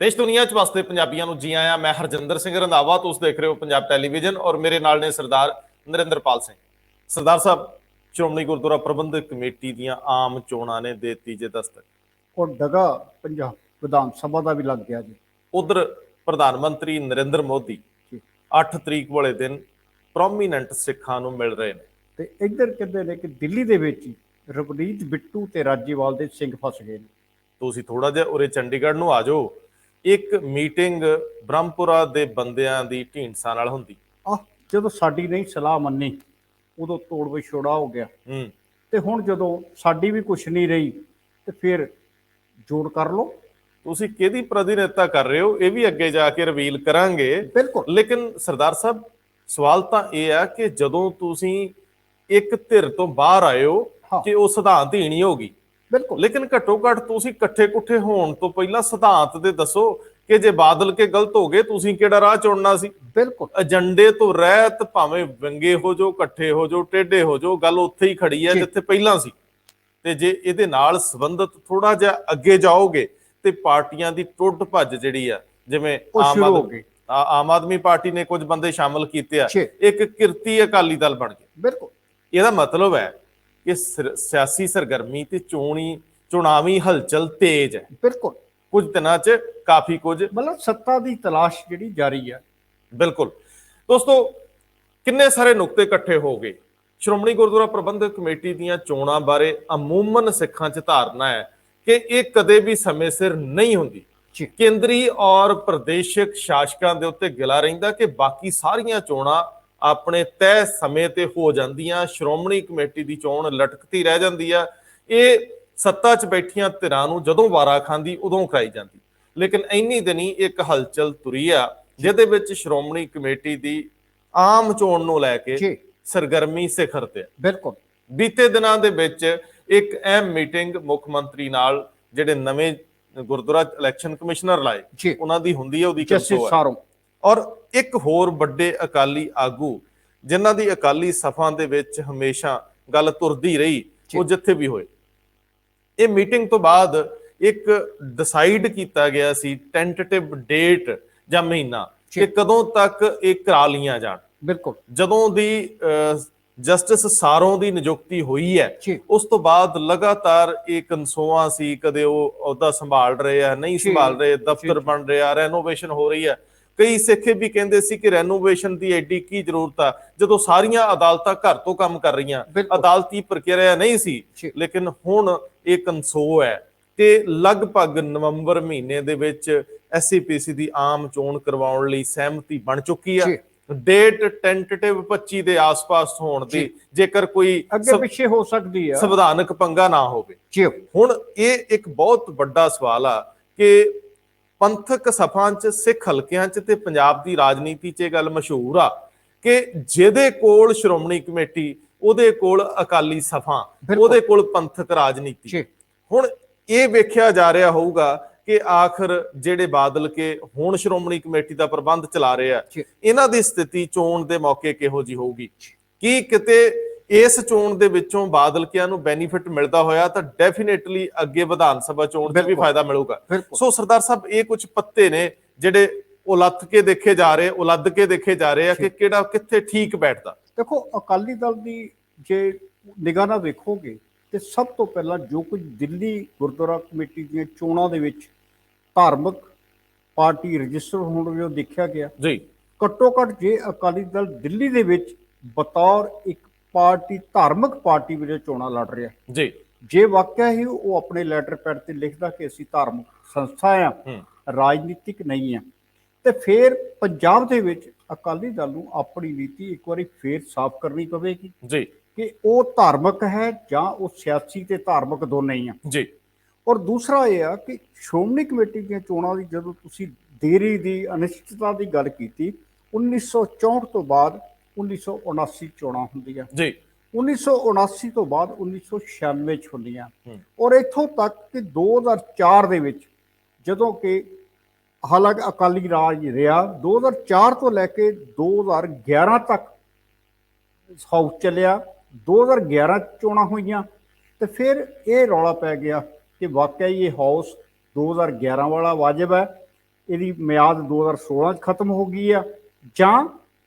देश दुनिया च वसते पंजाबियों को जी आया। मैं हरजिंदर सिंह रंधावा, तुस देख रहे हो पंजाब टैलीविजन और मेरे नाल ने सरदार नरिंदरपाल सिंह। सरदार साहब, श्रोमणी गुरुद्वारा प्रबंधक कमेटी ਦੀਆਂ आम ਚੋਣਾਂ ने दे तीजे दस्तक और डगा पंजाब विधान सभा का भी लग गया जी। उधर प्रधानमंत्री नरेंद्र मोदी 8 तरीक वाले दिन ਪ੍ਰੋਮੀਨੈਂਟ ਸਿੱਖਾਂ ਨੂੰ ਮਿਲ ਰਹੇ ਨੇ ਤੇ ਇੱਧਰ ਕਹਿੰਦੇ ਨੇ ਕਿ ਦਿੱਲੀ ਦੇ ਵਿੱਚ ਹੀ ਰਵਨੀਤ ਬਿੱਟੂ ਤੇ ਰਾਜੇਵਾਲ ਦੇ ਸਿੰਘ ਫਸ ਗਏ ਨੇ। ਤੁਸੀਂ ਥੋੜਾ ਜਿਹਾ ਉਰੇ ਚੰਡੀਗੜ੍ਹ ਨੂੰ ਆ ਜਾਓ। ਇੱਕ ਮੀਟਿੰਗ ਬ੍ਰਹਮਪੁਰਾ ਦੇ ਬੰਦਿਆਂ ਦੀ ਢੀਂਡਸਾ ਨਾਲ ਹੁੰਦੀ ਜਦੋਂ ਸਾਡੀ ਨਹੀਂ ਸਲਾਹ ਮੰਨੀ ਉਦੋਂ ਤੋੜ ਵਿਛੋੜਾ ਹੋ ਗਿਆ। ਤੇ ਹੁਣ ਜਦੋਂ ਸਾਡੀ ਵੀ ਕੁਛ ਨਹੀਂ ਰਹੀ ਤੇ ਫਿਰ ਜੋੜ ਕਰ ਲਓ। ਤੁਸੀਂ ਕਿਹਦੀ ਪ੍ਰਤੀਨਿਧਤਾ ਕਰ ਰਹੇ ਹੋ ਇਹ ਵੀ ਅੱਗੇ ਜਾ ਕੇ ਰਿਵੀਲ ਕਰਾਂਗੇ। ਬਿਲਕੁਲ। ਲੇਕਿਨ ਸਰਦਾਰ ਸਾਹਿਬ, ਸਵਾਲ ਤਾਂ ਇਹ ਆ ਕਿ ਜਦੋਂ ਤੁਸੀਂ ਇੱਕ ਧਿਰ ਤੋਂ ਬਾਹਰ ਆਏ ਹੋ ਕਿ ਉਹ ਸਿਧਾਂਤ ਹੀ ਨਹੀਂ ਹੋਗੀ। ਬਿਲਕੁਲ। ਲੇਕਿਨ ਘੱਟੋ ਘੱਟ ਤੁਸੀਂ ਇਕੱਠੇ ਕੁੱਠੇ ਹੋਣ ਤੋਂ ਪਹਿਲਾਂ ਸਿਧਾਂਤ ਦੇ ਦੱਸੋ ਕਿ ਜੇ ਬਾਦਲ ਕੇ ਗਲਤ ਹੋ ਗਏ ਤੁਸੀਂ ਕਿਹੜਾ ਰਾਹ ਚੁਣਨਾ ਸੀ। ਬਿਲਕੁਲ। ਏਜੰਡੇ ਤੋਂ ਰਹਿਤ ਭਾਵੇਂ ਵੰਗੇ ਹੋ ਜਾਓ, ਇਕੱਠੇ ਹੋ ਜਾਓ, ਟੇਢੇ ਹੋ ਜਾਓ, ਗੱਲ ਉੱਥੇ ਹੀ ਖੜੀ ਹੈ ਜਿੱਥੇ ਪਹਿਲਾਂ ਸੀ। ਤੇ ਜੇ ਇਹਦੇ ਨਾਲ ਸੰਬੰਧਿਤ ਥੋੜਾ ਜਿਹਾ ਅੱਗੇ ਜਾਓਗੇ ਤੇ ਪਾਰਟੀਆਂ ਦੀ ਟੁੱਟ ਭੱਜ ਜਿਹੜੀ ਆ, ਜਿਵੇਂ ਆਮ ਆਦਮੀ ਪਾਰਟੀ ਨੇ ਕੁਝ ਬੰਦੇ ਸ਼ਾਮਲ ਕੀਤੇ ਆ, ਇੱਕ ਕਿਰਤੀ ਅਕਾਲੀ ਦਲ ਬਣ ਗਏ। ਬਿਲਕੁਲ। ਇਹਦਾ ਮਤਲਬ ਹੈ ਕਿ ਸਿਆਸੀ ਸਰਗਰਮੀ ਤੇ ਚੁਣਾਵੀ ਹਲਚਲ ਤੇਜ਼ ਹੈ। ਬਿਲਕੁਲ। ਕੁਝ ਦਿਨਾਂ 'ਚ ਕਾਫੀ ਕੁਝ ਮਤਲਬ ਸੱਤਾ ਦੀ ਤਲਾਸ਼ ਜਿਹੜੀ ਜਾਰੀ ਹੈ। ਬਿਲਕੁਲ ਦੋਸਤੋ, ਕਿੰਨੇ ਸਾਰੇ ਨੁਕਤੇ ਇਕੱਠੇ ਹੋ ਗਏ। ਸ਼੍ਰੋਮਣੀ ਗੁਰਦੁਆਰਾ ਪ੍ਰਬੰਧਕ ਕਮੇਟੀ ਦੀਆਂ ਚੋਣਾਂ ਬਾਰੇ ਅਮੂਮਨ ਸਿੱਖਾਂ 'ਚ ਧਾਰਨਾ ਹੈ ਕਿ ਇਹ ਕਦੇ ਵੀ ਸਮੇਂ ਸਿਰ ਨਹੀਂ ਹੁੰਦੀ। ਕੇਂਦਰੀ ਔਰ ਪ੍ਰਦੇਸ਼ਿਕ ਸ਼ਾਸਕਾਂ ਦੇ ਉੱਤੇ ਗਿਲਾ ਰਹਿੰਦਾ ਕਿ ਬਾਕੀ ਸਾਰੀਆਂ ਚੋਣਾਂ ਆਪਣੇ ਤੈਅ ਸਮੇਂ ਤੇ ਹੋ ਜਾਂਦੀਆਂ, ਸ਼੍ਰੋਮਣੀ ਕਮੇਟੀ ਦੀ ਚੋਣ ਲਟਕਦੀ ਰਹਿ ਜਾਂਦੀ ਆ। ਇਹ ਸੱਤਾ 'ਚ ਬੈਠੀਆਂ ਧਿਰਾਂ ਨੂੰ ਜਦੋਂ ਵਾਰਾ ਖਾਂਦੀ ਉਦੋਂ ਕਰਾਈ ਜਾਂਦੀ। ਲੇਕਿਨ ਇੰਨੀ ਦਿਨੀ ਇੱਕ ਹਲਚਲ ਤੁਰੀ ਆ ਜਿਹਦੇ ਵਿੱਚ ਸ਼੍ਰੋਮਣੀ ਕਮੇਟੀ ਦੀ ਆਮ ਚੋਣ ਨੂੰ ਲੈ ਕੇ ਸਰਗਰਮੀ ਸਿਖਰ ਤੇ। ਬਿਲਕੁਲ। ਬੀਤੇ ਦਿਨਾਂ ਦੇ ਵਿੱਚ ਇੱਕ ਅਹਿਮ ਮੀਟਿੰਗ ਮੁੱਖ ਮੰਤਰੀ ਨਾਲ ਜਿਹੜੇ ਨਵੇਂ ਗੁਰਦੁਆਰਾ ਇਲੈਕਸ਼ਨ ਕਮਿਸ਼ਨਰ ਲਾਏ ਉਹਨਾਂ ਦੀ ਹੁੰਦੀ ਹੈ, ਉਹਦੀ ਔਰ ਇੱਕ ਹੋਰ ਵੱਡੇ ਅਕਾਲੀ ਆਗੂ ਜਿਨ੍ਹਾਂ ਦੀ ਅਕਾਲੀ ਸਫਾਂ ਦੇ ਵਿੱਚ ਹਮੇਸ਼ਾ ਗੱਲ ਤੁਰਦੀ ਰਹੀ, ਉਹ ਜਿੱਥੇ ਵੀ ਹੋਏ। ਇਹ ਮੀਟਿੰਗ ਤੋਂ ਬਾਅਦ ਇੱਕ ਡਿਸਾਈਡ ਕੀਤਾ ਗਿਆ ਸੀ ਟੈਂਟੇਟਿਵ ਡੇਟ ਜਾਂ ਮਹੀਨਾ ਕਿ ਕਦੋਂ ਤੱਕ ਇਹ ਕਰਾ ਲੀਆਂ ਜਾਣ। ਬਿਲਕੁਲ। ਜਦੋਂ ਦੀ ਜਸਟਿਸ ਸਾਰੋਂ ਦੀ ਨਿਯੁਕਤੀ ਹੋਈ ਹੈ ਉਸ ਤੋਂ ਬਾਅਦ ਲਗਾਤਾਰ ਇਹ ਕਨਸੋਆਂ ਸੀ, ਕਦੇ ਉਹ ਅਹੁਦਾ ਸੰਭਾਲ ਰਹੇ ਆ, ਨਹੀਂ ਸੰਭਾਲ ਰਹੇ, ਦਫ਼ਤਰ ਬਣ ਰਿਹਾ, ਰੈਨੋਵੇਸ਼ਨ ਹੋ ਰਹੀ ਹੈ। ਕਈ ਸਿੱਖੇ ਵੀ ਕਹਿੰਦੇ ਸੀ ਕਿ ਰੈਨੋਵੇਸ਼ਨ ਦੀ ਐਡੀ ਕੀ ਜ਼ਰੂਰਤ ਆ ਜਦੋਂ ਸਾਰੀਆਂ ਅਦਾਲਤਾਂ ਘਰ ਤੋਂ ਕੰਮ ਕਰ ਰਹੀਆਂ, ਅਦਾਲਤੀ ਪ੍ਰਕਿਰਿਆ ਨਹੀਂ ਸੀ। ਲੇਕਿਨ ਹੁਣ ਇਹ ਕਨਸੋ ਹੈ ਕਿ ਲਗਭਗ ਨਵੰਬਰ ਮਹੀਨੇ ਦੇ ਵਿੱਚ SCPC ਦੀ ਆਮ ਚੋਣ ਕਰਵਾਉਣ ਲਈ ਸਹਿਮਤੀ ਬਣ ਚੁੱਕੀ ਆ। ਡੇਟ ਟੈਂਟੇਟਿਵ 25 ਦੇ ਆਸ-ਪਾਸ ਹੋਣ ਦੀ, ਜੇਕਰ ਕੋਈ ਅੱਗੇ ਪਿੱਛੇ ਹੋ ਸਕਦੀ ਹੈ, ਸੰਵਿਧਾਨਕ ਪੰਗਾ ਨਾ ਹੋਵੇ। ਹੁਣ ਇਹ ਇੱਕ ਬਹੁਤ ਵੱਡਾ ਸਵਾਲ ਆ ਕਿ ਪੰਥਕ ਸਭਾ 'ਚ, ਸਿੱਖ ਹਲਕਿਆਂ 'ਚ ਤੇ ਪੰਜਾਬ ਦੀ ਰਾਜਨੀਤੀ 'ਚ ਇਹ ਗੱਲ ਮਸ਼ਹੂਰ ਆ ਕਿ ਜਿਹਦੇ ਕੋਲ ਸ਼੍ਰੋਮਣੀ ਕਮੇਟੀ, ਉਹਦੇ ਕੋਲ ਅਕਾਲੀ ਸਭਾ, ਉਹਦੇ ਕੋਲ ਪੰਥਕ ਰਾਜਨੀਤੀ। ਹੁਣ ਇਹ ਵੇਖਿਆ ਜਾ ਰਿਹਾ ਹੋਊਗਾ ਕਿ ਆਖਰ ਜਿਹੜੇ ਬਾਦਲ ਕੇ ਹੁਣ ਸ਼੍ਰੋਮਣੀ ਕਮੇਟੀ ਦਾ ਪ੍ਰਬੰਧ ਚਲਾ ਰਹੇ ਆ, ਇਹਨਾਂ ਦੀ ਸਥਿਤੀ ਚੋਣ ਦੇ ਮੌਕੇ ਕਿਹੋ ਜੀ ਹੋਊਗੀ। ਕੀ ਕਿਤੇ ਇਸ ਚੋਣ ਦੇ ਵਿੱਚੋਂ ਬਾਦਲ ਕਿਆਂ ਨੂੰ ਬੈਨੀਫਿਟ ਮਿਲਦਾ ਹੋਇਆ ਤਾਂ ਡੈਫੀਨੇਟਲੀ ਅੱਗੇ ਵਿਧਾਨ ਸਭਾ ਚੋਣ 'ਚ ਵੀ ਫਾਇਦਾ ਮਿਲੂਗਾ। ਸੋ ਸਰਦਾਰ ਸਾਹਿਬ, ਇਹ ਕੁਝ ਪੱਤੇ ਨੇ ਜਿਹੜੇ ਉਲੱਦ ਕੇ ਦੇਖੇ ਜਾ ਰਹੇ ਆ ਕਿ ਕਿਹੜਾ ਕਿੱਥੇ ਠੀਕ ਬੈਠਦਾ। ਦੇਖੋ, ਅਕਾਲੀ ਦਲ ਦੀ ਜੇ ਨਿਗਾਹ ਨਾਲ ਵੇਖੋਗੇ ਤੇ ਸਭ ਤੋਂ ਪਹਿਲਾਂ ਜੋ ਕੁਝ ਦਿੱਲੀ ਗੁਰਦੁਆਰਾ ਕਮੇਟੀ ਦੀਆਂ ਚੋਣਾਂ ਦੇ ਵਿੱਚ ਧਾਰਮਿਕ ਪਾਰਟੀ ਰਜਿਸਟਰ ਹੋਣ ਵਜੋਂ ਦੇਖਿਆ ਗਿਆ ਜੀ। ਘੱਟੋ ਘੱਟ ਜੇ ਅਕਾਲੀ ਦਲ ਦਿੱਲੀ ਦੇ ਵਿੱਚ ਬਤੌਰ ਇੱਕ ਪਾਰਟੀ, ਧਾਰਮਿਕ ਪਾਰਟੀ ਵਜੋਂ ਚੋਣਾਂ ਲੜ ਰਿਹਾ ਜੀ, ਜੇ ਵਾਕਿਆ ਹੀ ਉਹ ਆਪਣੇ ਲੈਟਰ ਪੈਡ ਤੇ ਲਿਖਦਾ ਕਿ ਅਸੀਂ ਧਾਰਮਿਕ ਸੰਸਥਾ ਆ, ਰਾਜਨੀਤਿਕ ਨਹੀਂ ਆ, ਤੇ ਫਿਰ ਪੰਜਾਬ ਦੇ ਵਿੱਚ ਅਕਾਲੀ ਦਲ ਨੂੰ ਆਪਣੀ ਨੀਤੀ ਇੱਕ ਵਾਰੀ ਫੇਰ ਸਾਫ਼ ਕਰਨੀ ਪਵੇਗੀ ਜੀ ਕਿ ਉਹ ਧਾਰਮਿਕ ਹੈ ਜਾਂ ਉਹ ਸਿਆਸੀ ਤੇ ਧਾਰਮਿਕ ਦੋਨੇ ਹੀ ਆ ਜੀ। ਔਰ ਦੂਸਰਾ ਇਹ ਆ ਕਿ ਸ਼੍ਰੋਮਣੀ ਕਮੇਟੀ ਦੀਆਂ ਚੋਣਾਂ ਦੀ ਜਦੋਂ ਤੁਸੀਂ ਦੇਰੀ ਦੀ, ਅਨਿਸ਼ਚਿਤਤਾ ਦੀ ਗੱਲ ਕੀਤੀ, 1964 ਤੋਂ ਬਾਅਦ 1979 ਚੋਣਾਂ ਹੁੰਦੀਆਂ ਜੀ, 1979 ਤੋਂ ਬਾਅਦ 1996 ਚ ਹੁੰਦੀਆਂ, ਔਰ ਇੱਥੋਂ ਤੱਕ ਕਿ 2004 ਦੇ ਵਿੱਚ ਜਦੋਂ ਕਿ ਹਾਲਾਂਕਿ ਅਕਾਲੀ ਰਾਜ ਰਿਹਾ, 2004 ਤੋਂ ਲੈ ਕੇ 2011 ਤੱਕ ਹਾਊਸ ਚੱਲਿਆ, 2011 ਚੋਣਾਂ ਹੋਈਆਂ ਤੇ ਫਿਰ ਇਹ ਰੌਲਾ ਪੈ ਗਿਆ ਕਿ ਵਾਕਿਆ ਇਹ ਹਾਊਸ 2011 ਵਾਲਾ ਵਾਜਬ ਹੈ ਇਹਦੀ ਮਿਆਦ 2016 ਚ ਖਤਮ ਹੋ ਗਈ ਆ ਜਾਂ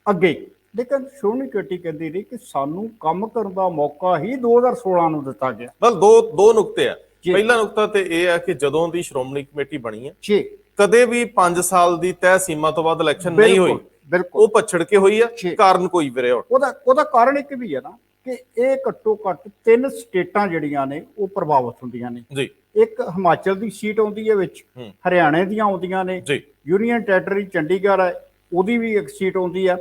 ਅੱਗੇ। ਲੇਕਿਨ ਸ਼੍ਰੋਮਣੀ ਕਮੇਟੀ ਕਹਿੰਦੀ ਰਹੀ ਕਿ ਸਾਨੂੰ ਕੰਮ ਕਰਨ ਦਾ ਮੌਕਾ ਹੀ 2016 ਨੂੰ ਦਿੱਤਾ ਗਿਆ। ਬਲ ਦੋ ਨੁਕਤੇ ਆ। ਜੀ। ਪਹਿਲਾ ਨੁਕਤਾ ਤੇ ਇਹ ਆ ਕਿ ਜਦੋਂ ਦੀ ਸ਼੍ਰੋਮਣੀ ਕਮੇਟੀ ਬਣੀ ਹੈ ਜੀ, ਕਦੇ ਵੀ 5 ਸਾਲ ਦੀ ਤੈਅ ਸੀਮਾ ਤੋਂ ਬਾਅਦ ਇਲੈਕਸ਼ਨ ਨਹੀਂ ਹੋਈ। ਬਿਲਕੁਲ ਉਹ ਪਛੜ ਕੇ ਹੋਈ ਆ, ਜੀ। ਕਾਰਨ ਕੋਈ ਵੀ ਰਿਹਾ। ਉਹਦਾ ਕਾਰਨ ਇੱਕ ਵੀ ਹੈ ਨਾ ਕਿ ਇਹ ਘੱਟੋ ਘੱਟ 3 ਸਟੇਟਾਂ ਜਿਹੜੀਆਂ ਨੇ ਉਹ ਪ੍ਰਭਾਵਿਤ ਹੁੰਦੀਆਂ ਨੇ ਜੀ। ਇੱਕ ਹਿਮਾਚਲ ਦੀ ਸੀਟ ਆਉਂਦੀ ਹੈ ਵਿੱਚ, ਹਰਿਆਣੇ ਦੀਆਂ ਆਉਂਦੀਆਂ ਨੇ ਜੀ। ਯੂਨੀਅਨ ਟੈਰੀਟਰੀ ਚੰਡੀਗੜ੍ਹ ਹੈ, ਉਹਦੀ ਵੀ ਇੱਕ ਸੀਟ ਆਉਂਦੀ ਹੈ।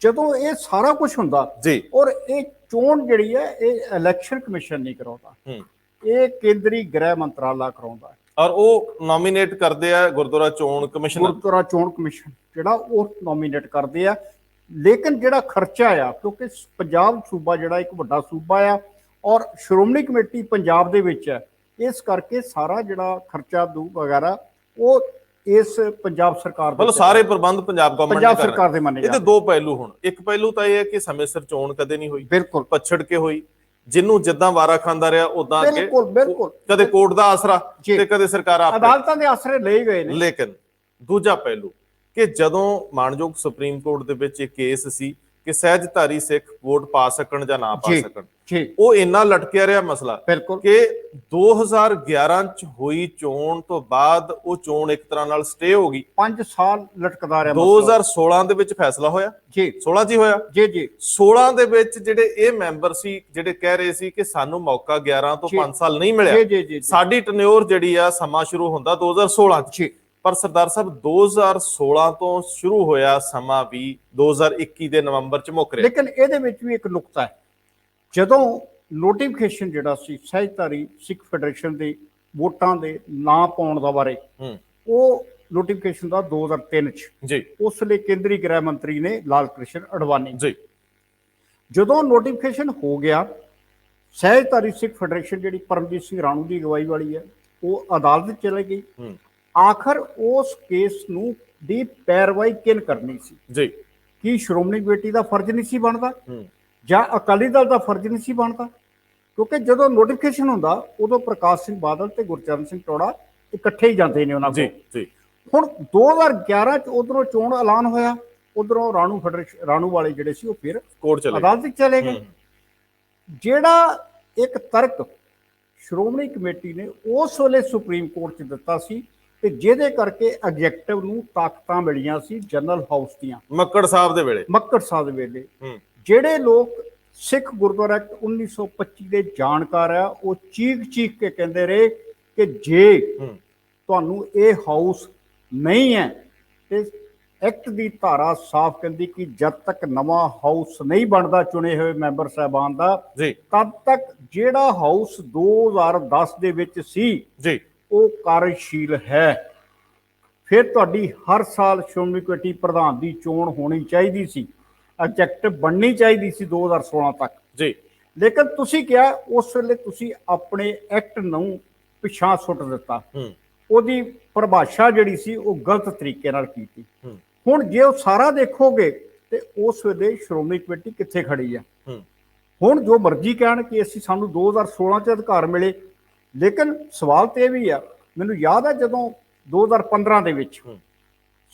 ਜਦੋਂ ਇਹ ਸਾਰਾ ਕੁਝ ਹੁੰਦਾ ਜੀ, ਔਰ ਇਹ ਚੋਣ ਜਿਹੜੀ ਹੈ ਇਹ ਇਲੈਕਸ਼ਨ ਕਮਿਸ਼ਨ ਨਹੀਂ ਕਰਾਉਂਦਾ, ਇਹ ਕੇਂਦਰੀ ਗ੍ਰਹਿ ਮੰਤਰਾਲਾ ਕਰਾਉਂਦਾ ਹੈ। ਔਰ ਉਹ ਨੋਮੀਨੇਟ ਕਰਦੇ ਆ ਗੁਰਦੁਆਰਾ ਚੋਣ ਕਮਿਸ਼ਨ। ਗੁਰਦੁਆਰਾ ਚੋਣ ਕਮਿਸ਼ਨ ਜਿਹੜਾ ਉਹ ਨੋਮੀਨੇਟ ਕਰਦੇ ਆ। ਲੇਕਿਨ ਜਿਹੜਾ ਖਰਚਾ ਆ, ਕਿਉਂਕਿ ਪੰਜਾਬ ਸੂਬਾ ਜਿਹੜਾ ਇੱਕ ਵੱਡਾ ਸੂਬਾ ਆ ਔਰ ਸ਼੍ਰੋਮਣੀ ਕਮੇਟੀ ਪੰਜਾਬ ਦੇ ਵਿੱਚ ਹੈ, ਇਸ ਕਰਕੇ ਸਾਰਾ ਜਿਹੜਾ ਖਰਚਾ ਦੂ ਵਗੈਰਾ ਉਹ ਇਸ ਪੰਜਾਬ ਸਰਕਾਰ ਦੇ, ਮਤਲਬ ਸਾਰੇ ਪ੍ਰਬੰਧ ਪੰਜਾਬ ਗਵਰਨਮੈਂਟ ਪੰਜਾਬ ਸਰਕਾਰ ਦੇ ਮੰਨੇ ਜਾਂਦੇ। ਇਹਦੇ ਦੋ ਪਹਿਲੂ ਹੁਣ, ਇੱਕ ਪਹਿਲੂ ਤਾਂ ਇਹ ਹੈ ਕਿ ਸਮੇਂ ਸਿਰ ਚੋਣ ਕਦੇ ਨਹੀਂ ਹੋਈ, ਬਿਲਕੁਲ ਪਛੜ ਕੇ ਹੋਈ, ਜਿਹਨੂੰ ਜਿੱਦਾਂ ਵਾਰਾ ਖਾਂਦਾ ਰਿਹਾ ਉਦਾਂ ਅੱਗੇ, ਬਿਲਕੁਲ ਕਦੇ ਕੋਰਟ ਦਾ ਆਸਰਾ ਤੇ ਕਦੇ ਸਰਕਾਰ ਆਪ ਅਦਾਲਤਾਂ ਦੇ ਆਸਰੇ ਲਏ ਗਏ ਨੇ। ਲੇਕਿਨ ਦੂਜਾ ਪਹਿਲੂ ਕਿ ਜਦੋਂ ਮਾਨਯੋਗ ਸੁਪਰੀਮ ਕੋਰਟ ਦੇ ਵਿੱਚ ਇਹ ਕੇਸ ਸੀ ਕਿ ਸਹਿਜਧਾਰੀ ਸਿੱਖ ਵੋਟ ਪਾ ਸਕਣ ਜਾਂ ਨਾ ਪਾ ਸਕਣ, ਉਹ ਇੰਨਾ ਲਟਕਿਆ ਰਿਹਾ ਮਸਲਾ ਕਿ 2011 ਚ ਹੋਈ ਚੋਣ ਤੋਂ ਬਾਅਦ ਉਹ ਚੋਣ ਇੱਕ ਤਰ੍ਹਾਂ ਨਾਲ ਸਟੇ ਹੋ ਗਈ। 5 ਸਾਲ ਲਟਕਦਾ ਰਿਹਾ। 2016 ਦੇ ਵਿੱਚ ਫੈਸਲਾ ਹੋਇਆ ਜੀ, 16 ਚ ਹੀ ਹੋਇਆ ਜੀ। 16 ਦੇ ਵਿੱਚ ਜਿਹੜੇ ਇਹ ਮੈਂਬਰ ਸੀ ਜਿਹੜੇ ਕਹਿ ਰਹੇ ਸੀ ਕਿ ਸਾਨੂੰ ਮੌਕਾ 11 ਤੋਂ 5 ਸਾਲ ਨਹੀਂ ਮਿਲਿਆ, ਸਾਡੀ ਟਨਿਓਰ ਜਿਹੜੀ ਆ ਸਮਾਂ ਸ਼ੁਰੂ ਹੁੰਦਾ 2016 ਚ। ਪਰ ਸਰਦਾਰ ਸਾਹਿਬ 2016 ਤੋਂ ਸ਼ੁਰੂ ਹੋਇਆ ਸਮਾਂ ਵੀ 2021 ਦੇ ਨਵੰਬਰ ਚ ਮੁੱਕ ਰਿਹਾ। ਲੇਕਿਨ ਇਹਦੇ ਵਿੱਚ ਵੀ ਇੱਕ ਨੁਕਤਾ ਹੈ, ਜਦੋਂ ਨੋਟੀਫਿਕੇਸ਼ਨ ਜਿਹੜਾ ਸੀ ਸਹਿਜਧਾਰੀ ਸਿੱਖ ਫੈਡਰੇਸ਼ਨ ਦੇ ਵੋਟਾਂ ਦੇ ਨਾਂ ਪਾਉਣ ਦਾ ਬਾਰੇ, ਉਹ ਨੋਟੀਫਿਕੇਸ਼ਨ ਦਾ 2003 ਚ ਜੀ, ਉਸ ਲਈ ਕੇਂਦਰੀ ਗ੍ਰਹਿ ਮੰਤਰੀ ਨੇ ਲਾਲ ਕ੍ਰਿਸ਼ਨ ਅਡਵਾਨੀ ਜੀ। ਜਦੋਂ ਨੋਟੀਫਿਕੇਸ਼ਨ ਹੋ ਗਿਆ, ਸਹਿਜਧਾਰੀ ਸਿੱਖ ਫੈਡਰੇਸ਼ਨ ਜਿਹੜੀ ਪਰਮਜੀਤ ਸਿੰਘ ਰਾਣੂ ਦੀ ਅਗਵਾਈ ਵਾਲੀ ਹੈ ਉਹ ਅਦਾਲਤ ਚਲੇ ਗਈ। ਆਖਰ ਉਸ ਕੇਸ ਨੂੰ ਦੀ ਪੈਰਵਾਈ ਕਿਨ ਕਰਨੀ ਸੀ ਜੀ? ਕੀ ਸ਼੍ਰੋਮਣੀ ਕਮੇਟੀ ਦਾ ਫਰਜ਼ ਨਹੀਂ ਸੀ ਬਣਦਾ ਜਾਂ ਅਕਾਲੀ ਦਲ ਦਾ ਫਰਜ਼ ਨਹੀਂ ਸੀ ਬਣਦਾ? ਕਿਉਂਕਿ ਜਦੋਂ ਨੋਟੀਫਿਕੇਸ਼ਨ ਹੁੰਦਾ ਉਦੋਂ ਪ੍ਰਕਾਸ਼ ਸਿੰਘ ਬਾਦਲ ਤੇ ਗੁਰਚਰਨ ਸਿੰਘ ਟੌੜਾ ਇਕੱਠੇ ਹੀ ਜਾਂਦੇ ਨੇ ਉਹਨਾਂ ਕੋਲ। ਹੁਣ 2011 ਚ ਉਧਰੋਂ ਚੋਣ ਐਲਾਨ ਹੋਇਆ, ਉਧਰੋਂ ਰਾਣੂ ਵਾਲੇ ਜਿਹੜੇ ਸੀ ਉਹ ਫਿਰ ਕੋਰਟ ਚਲੇ, ਅਦਾਲਤ ਚਲੇ ਗਏ। ਜਿਹੜਾ ਇੱਕ ਤਰਕ ਸ਼੍ਰੋਮਣੀ ਕਮੇਟੀ ਨੇ ਉਸ ਵੇਲੇ ਸੁਪਰੀਮ ਕੋਰਟ ਚ ਦਿੱਤਾ ਸੀ ਤੇ ਜਿਹਦੇ ਕਰਕੇ ਐਗਜ਼ੈਕਟਿਵ ਨੂੰ ਤਾਕਤਾਂ ਮਿਲੀਆਂ ਸੀ ਜਨਰਲ ਹਾਊਸ ਦੀਆਂ, ਮੱਕੜ ਸਾਹਿਬ ਦੇ ਵੇਲੇ। ਜਿਹੜੇ ਲੋਕ ਸਿੱਖ ਗੁਰਦੁਆਰਾ ਐਕਟ 1925 ਦੇ ਜਾਣਕਾਰ ਆ, ਉਹ ਚੀਖ ਕੇ ਕਹਿੰਦੇ ਰਹੇ ਕਿ ਜੇ ਤੁਹਾਨੂੰ ਇਹ ਹਾਊਸ ਨਹੀਂ ਹੈ ਤੇ ਐਕਟ ਦੀ ਧਾਰਾ ਸਾਫ਼ ਕਹਿੰਦੀ ਕਿ ਜਦ ਤੱਕ ਨਵਾਂ ਹਾਊਸ ਨਹੀਂ ਬਣਦਾ ਚੁਣੇ ਹੋਏ ਮੈਂਬਰ ਸਾਹਿਬਾਨ ਦਾ, ਤਦ ਤੱਕ ਜਿਹੜਾ ਹਾਊਸ 2010 ਦੇ ਵਿੱਚ ਸੀ ਉਹ ਕਾਰਜਸ਼ੀਲ ਹੈ। ਫਿਰ ਤੁਹਾਡੀ ਹਰ ਸਾਲ ਸ਼੍ਰੋਮਣੀ ਕਮੇਟੀ ਪ੍ਰਧਾਨ ਦੀ ਚੋਣ ਹੋਣੀ ਚਾਹੀਦੀ ਸੀ, ਐਗਜ਼ੈਕਟਿਵ ਬਣਨੀ ਚਾਹੀਦੀ ਸੀ 2016 ਤੱਕ ਜੀ। ਲੇਕਿਨ ਤੁਸੀਂ ਕਿਹਾ ਉਸ ਵੇਲੇ ਤੁਸੀਂ ਆਪਣੇ ਐਕਟ ਨੂੰ ਪਿਛਾਂ ਸੁੱਟ ਦਿੱਤਾ, ਉਹਦੀ ਪਰਿਭਾਸ਼ਾ ਜਿਹੜੀ ਸੀ ਉਹ ਗਲਤ ਤਰੀਕੇ ਨਾਲ ਕੀਤੀ। ਹੁਣ ਜੇ ਉਹ ਸਾਰਾ ਦੇਖੋਗੇ ਤੇ ਉਸ ਵੇਲੇ ਸ਼੍ਰੋਮਣੀ ਕਮੇਟੀ ਕਿੱਥੇ ਖੜੀ ਆ? ਹੁਣ ਜੋ ਮਰਜ਼ੀ ਕਹਿਣ ਕਿ ਸਾਨੂੰ 2016 ਚ ਅਧਿਕਾਰ ਮਿਲੇ, ਲੇਕਿਨ ਸਵਾਲ ਤੇ ਇਹ ਵੀ ਆ, ਮੈਨੂੰ ਯਾਦ ਹੈ ਜਦੋਂ 2015 ਦੇ ਵਿੱਚ